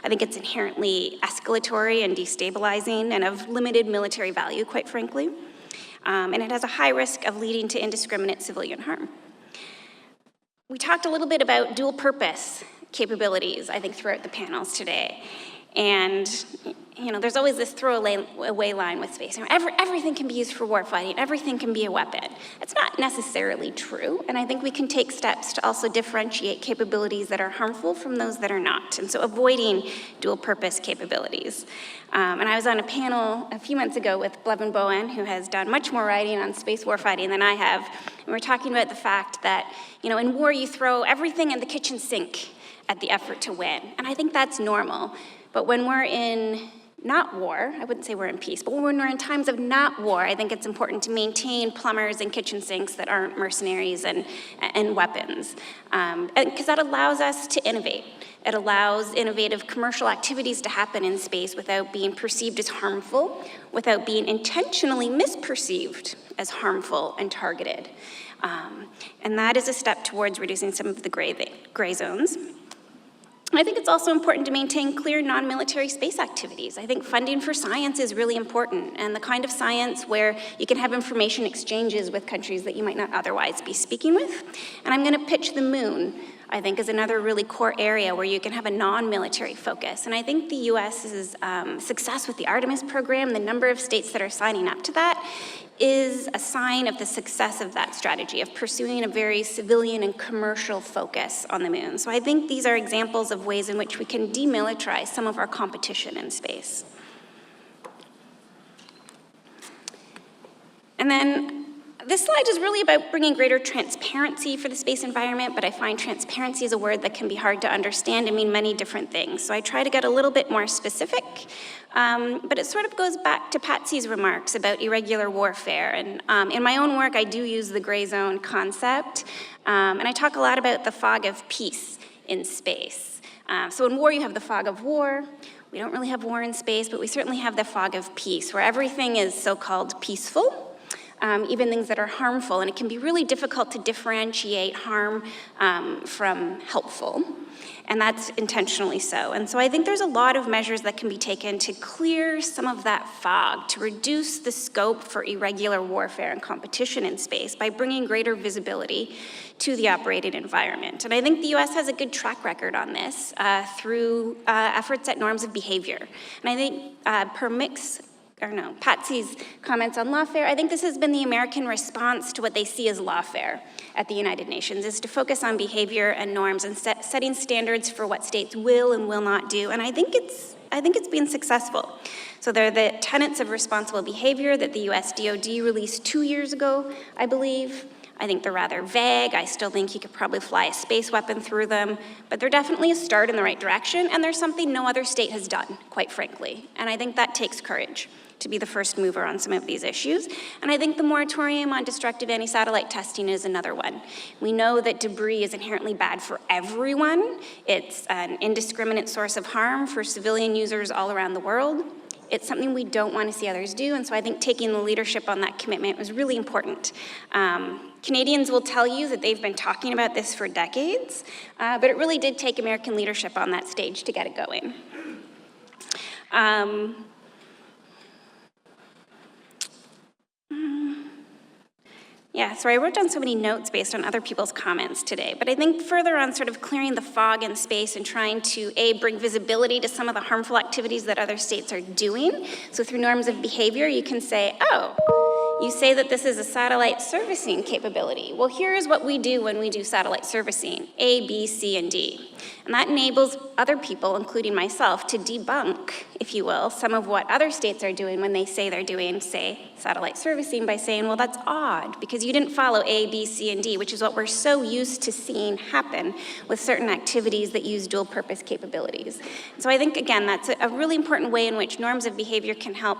I think it's inherently escalatory and destabilizing and of limited military value, quite frankly. And it has a high risk of leading to indiscriminate civilian harm. We talked a little bit about dual purpose capabilities, I think, throughout the panels today. And, you know, there's always this throwaway line with space. You know, everything can be used for warfighting, everything can be a weapon. It's not necessarily true, and I think we can take steps to also differentiate capabilities that are harmful from those that are not, and so avoiding dual purpose capabilities. And I was on a panel a few months ago with Blevin Bowen, who has done much more writing on space warfighting than I have, and we're talking about the fact that, you know, in war you throw everything in the kitchen sink at the effort to win, and I think that's normal. But when we're in not war, I wouldn't say we're in peace, but when we're in times of not war, I think it's important to maintain plumbers and kitchen sinks that aren't mercenaries and weapons. Because that allows us to innovate. It allows innovative commercial activities to happen in space without being perceived as harmful, without being intentionally misperceived as harmful and targeted. And that is a step towards reducing some of the gray zones. I think it's also important to maintain clear non-military space activities. I think funding for science is really important, and the kind of science where you can have information exchanges with countries that you might not otherwise be speaking with. And I'm going to pitch the moon, I think, is another really core area where you can have a non-military focus. And I think the US's success with the Artemis program, the number of states that are signing up to that, is a sign of the success of that strategy, of pursuing a very civilian and commercial focus on the moon. So I think these are examples of ways in which we can demilitarize some of our competition in space. And then this slide is really about bringing greater transparency for the space environment, but I find transparency is a word that can be hard to understand and mean many different things. So I try to get a little bit more specific, but it sort of goes back to Patsy's remarks about irregular warfare. And in my own work, I do use the gray zone concept, and I talk a lot about the fog of peace in space. So in war, you have the fog of war. We don't really have war in space, but we certainly have the fog of peace, where everything is so-called peaceful. Even things that are harmful, and it can be really difficult to differentiate harm from helpful, and that's intentionally so. And so I think there's a lot of measures that can be taken to clear some of that fog, to reduce the scope for irregular warfare and competition in space by bringing greater visibility to the operating environment. And I think the US has a good track record on this through efforts at norms of behavior. And I think Patsy's comments on lawfare, I think this has been the American response to what they see as lawfare at the United Nations, is to focus on behavior and norms and setting standards for what states will and will not do. And I think it's been successful. So there are the tenets of responsible behavior that the US DoD released 2 years ago, I believe. I think they're rather vague. I still think you could probably fly a space weapon through them, but they're definitely a start in the right direction, and they're something no other state has done, quite frankly. And I think that takes courage to be the first mover on some of these issues. And I think the moratorium on destructive anti-satellite testing is another one. We know that debris is inherently bad for everyone. It's an indiscriminate source of harm for civilian users all around the world. It's something we don't want to see others do, and so I think taking the leadership on that commitment was really important. Canadians will tell you that they've been talking about this for decades, but it really did take American leadership on that stage to get it going. Yeah, so I wrote down so many notes based on other people's comments today, but I think further on sort of clearing the fog in space and trying to, A, bring visibility to some of the harmful activities that other states are doing. So through norms of behavior, you can say, oh, you say that this is a satellite servicing capability. Well, here's what we do when we do satellite servicing, A, B, C, and D. And that enables other people, including myself, to debunk, if you will, some of what other states are doing when they say they're doing, say, satellite servicing by saying, well, that's odd because you didn't follow A, B, C, and D, which is what we're so used to seeing happen with certain activities that use dual purpose capabilities. And so I think, again, that's a really important way in which norms of behavior can help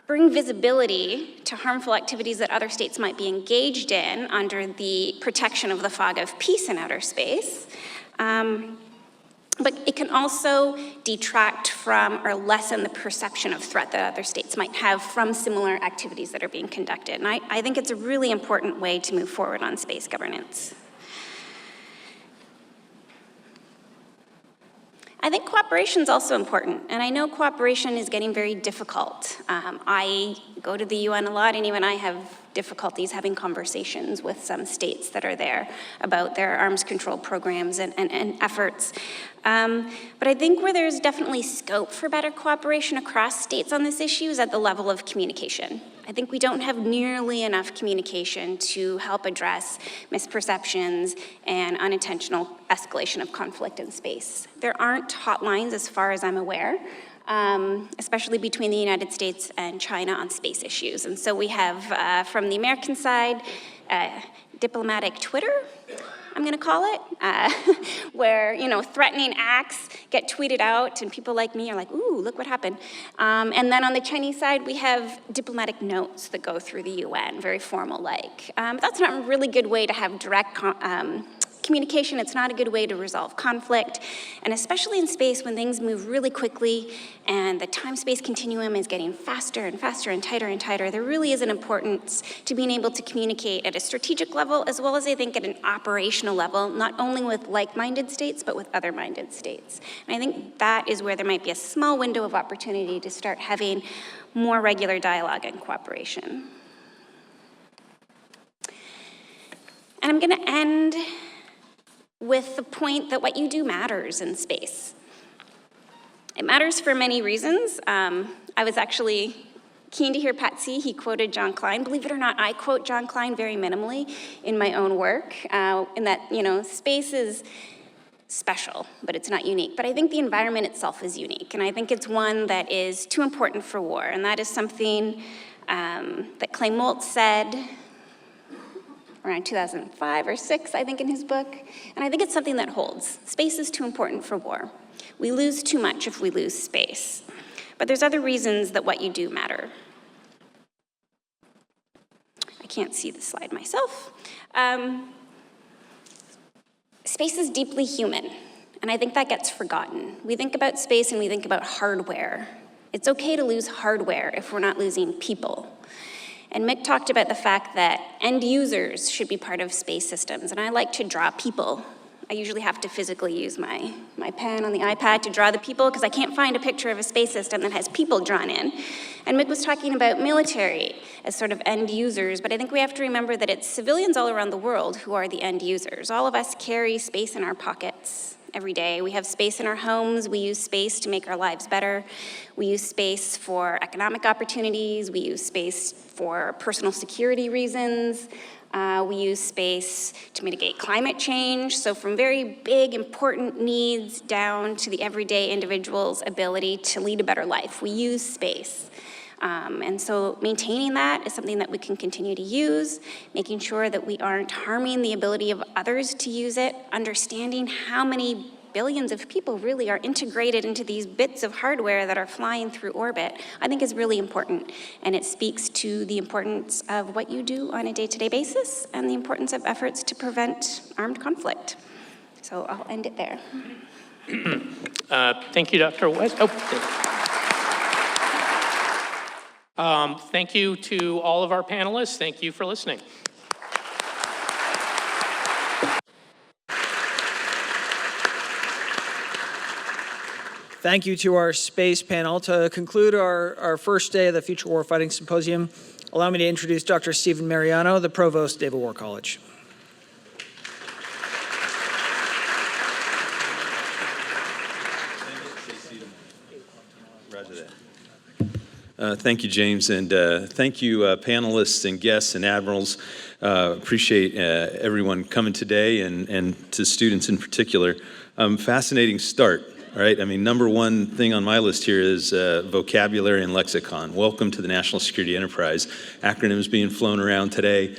bring visibility to harmful activities that other states might be engaged in under the protection of the fog of peace in outer space. But it can also detract from or lessen the perception of threat that other states might have from similar activities that are being conducted. And I think it's a really important way to move forward on space governance. I think cooperation is also important, and I know cooperation is getting very difficult. I go to the UN a lot, and even I have difficulties having conversations with some states that are there about their arms control programs and efforts. But I think where there's definitely scope for better cooperation across states on this issue is at the level of communication. I think we don't have nearly enough communication to help address misperceptions and unintentional escalation of conflict in space. There aren't hotlines, as far as I'm aware, especially between the United States and China on space issues. And so we have, from the American side, diplomatic Twitter, I'm gonna call it, where, threatening acts get tweeted out and people like me are like, ooh, look what happened. And then on the Chinese side, we have diplomatic notes that go through the UN, very formal-like. That's not a really good way to have direct communication. It's not a good way to resolve conflict, and especially in space when things move really quickly and the time-space continuum is getting faster and faster and tighter, there really is an importance to being able to communicate at a strategic level as well as I think at an operational level, not only with like-minded states, but with other-minded states. And I think that is where there might be a small window of opportunity to start having more regular dialogue and cooperation. And I'm gonna end with the point that what you do matters in space. It matters for many reasons. I was actually keen to hear Patsy, he quoted John Klein. Believe it or not, I quote John Klein very minimally in my own work, in that, space is special, but it's not unique. But I think the environment itself is unique, and I think it's one that is too important for war, and that is something that Clay Molt said around 2005 or 6, I think, in his book. And I think it's something that holds. Space is too important for war. We lose too much if we lose space. But there's other reasons that what you do matter. I can't see the slide myself. Space is deeply human, and I think that gets forgotten. We think about space and we think about hardware. It's okay to lose hardware if we're not losing people. And Mick talked about the fact that end users should be part of space systems, and I like to draw people. I usually have to physically use my pen on the iPad to draw the people because I can't find a picture of a space system that has people drawn in. And Mick was talking about military as sort of end users, but I think we have to remember that it's civilians all around the world who are the end users. All of us carry space in our pockets every day. We have space in our homes. We use space to make our lives better. We use space for economic opportunities. We use space for personal security reasons. We use space to mitigate climate change. So from very big, important needs down to the everyday individual's ability to lead a better life, we use space. And so maintaining that is something that we can continue to use, making sure that we aren't harming the ability of others to use it, understanding how many billions of people really are integrated into these bits of hardware that are flying through orbit, I think is really important. And it speaks to the importance of what you do on a day-to-day basis and the importance of efforts to prevent armed conflict. So I'll end it there. Thank you, Dr. West. Thank you to all of our panelists. Thank you for listening. Thank you to our space panel. To conclude our first day of the Future Warfighting Symposium, allow me to introduce Dr. Stephen Mariano, the Provost, Naval War College. Thank you, James, and thank you, panelists and guests and admirals. Appreciate everyone coming today, and to students in particular. Fascinating start. All right, I mean, number one thing on my list here is vocabulary and lexicon. Welcome to the National Security Enterprise. Acronyms being flown around today,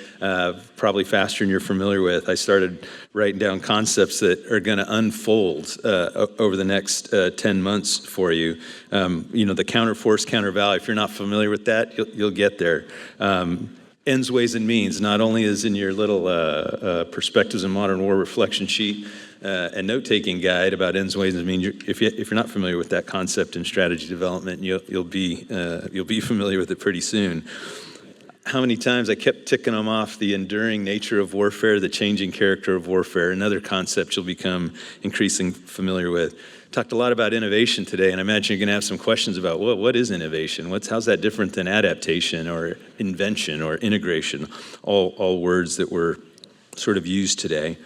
probably faster than you're familiar with. I started writing down concepts that are going to unfold over the next 10 months for you. You know, the counterforce, countervalue, if you're not familiar with that, you'll get there. Ends, ways, and means, not only is in your little Perspectives in Modern War reflection sheet, a note-taking guide about ends, ways, and means. If you're not familiar with that concept in strategy development, you'll be familiar with it pretty soon. How many times I kept ticking them off: the enduring nature of warfare, the changing character of warfare, another concept you'll become increasingly familiar with. Talked a lot about innovation today, and I imagine you're going to have some questions about, well, what is innovation? How's that different than adaptation or invention or integration? All words that were sort of used today.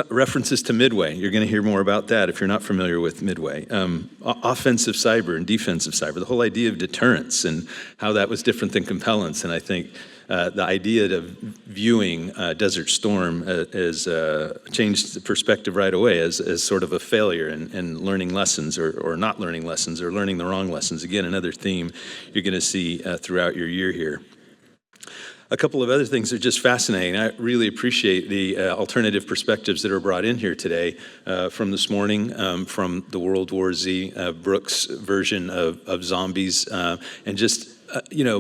References to Midway. You're going to hear more about that if you're not familiar with Midway. Offensive cyber and defensive cyber. The whole idea of deterrence and how that was different than compellence. And I think the idea of viewing Desert Storm has changed the perspective right away as sort of a failure and learning lessons or not learning lessons or learning the wrong lessons. Again, another theme you're going to see throughout your year here. A couple of other things are just fascinating. I really appreciate the alternative perspectives that are brought in here today from this morning, from the World War Z, Brooks' version of zombies, and just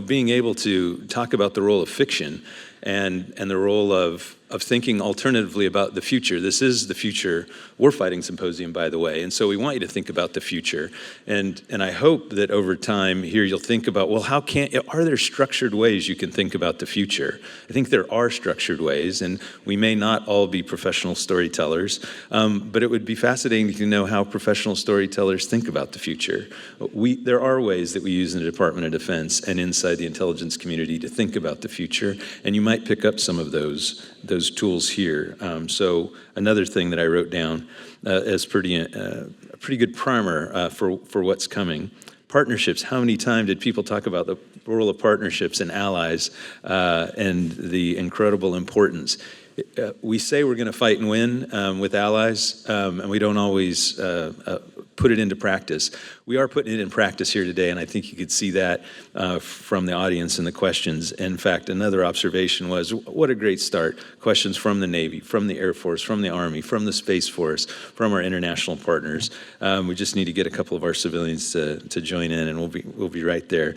being able to talk about the role of fiction and the role of thinking alternatively about the future. This is the Future Warfighting Symposium, by the way, and so we want you to think about the future. And I hope that over time here you'll think about, well, are there structured ways you can think about the future? I think there are structured ways, and we may not all be professional storytellers, but it would be fascinating to know how professional storytellers think about the future. There are ways that we use in the Department of Defense and inside the intelligence community to think about the future, and you might pick up some of those tools here. So another thing that I wrote down as a pretty good primer for what's coming. Partnerships. How many times did people talk about the role of partnerships and allies and the incredible importance? We say we're going to fight and win with allies, and we don't always put it into practice. We are putting it in practice here today, and I think you could see that from the audience and the questions. In fact, another observation was, what a great start. Questions from the Navy, from the Air Force, from the Army, from the Space Force, from our international partners. We just need to get a couple of our civilians to join in, and we'll be right there.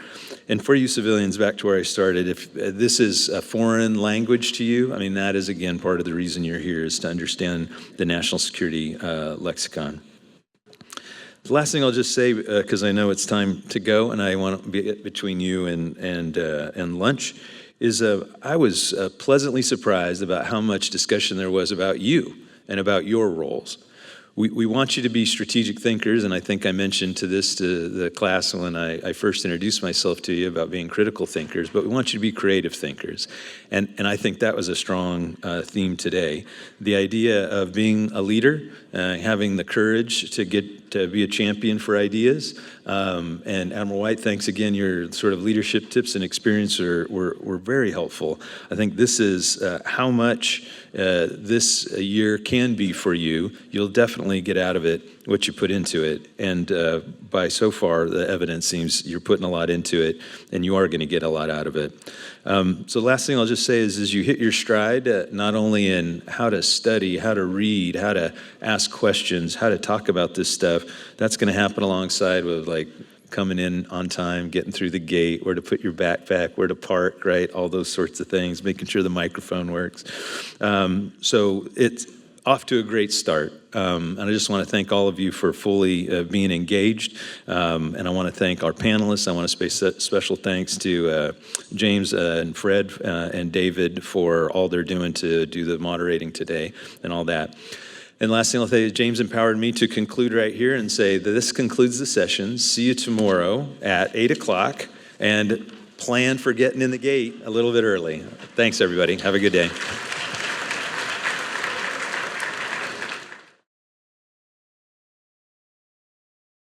And for you civilians, back to where I started, if this is a foreign language to you, I mean, that is, again, part of the reason you're here, is to understand the national security lexicon. The last thing I'll just say, because I know it's time to go, and I want to be between you and lunch, is I was pleasantly surprised about how much discussion there was about you and about your roles. We want you to be strategic thinkers, and I think I mentioned to the class when I first introduced myself to you about being critical thinkers, but we want you to be creative thinkers. And I think that was a strong theme today. The idea of being a leader, having the courage to be a champion for ideas. And Admiral White, thanks again. Your sort of leadership tips and experience were very helpful. I think this is how much this year can be for you. You'll definitely get out of it what you put into it. And by so far, the evidence seems you're putting a lot into it, and you are going to get a lot out of it. So the last thing I'll just say is you hit your stride, not only in how to study, how to read, how to ask questions, how to talk about this stuff. That's going to happen alongside with like coming in on time, getting through the gate, where to put your backpack, where to park, right? All those sorts of things, making sure the microphone works. So it's off to a great start. And I just want to thank all of you for fully being engaged. And I want to thank our panelists. I want to say special thanks to James and Fred and David for all they're doing to do the moderating today and all that. And last thing I'll say is James empowered me to conclude right here and say that this concludes the session. See you tomorrow at 8 o'clock, and plan for getting in the gate a little bit early. Thanks, everybody. Have a good day.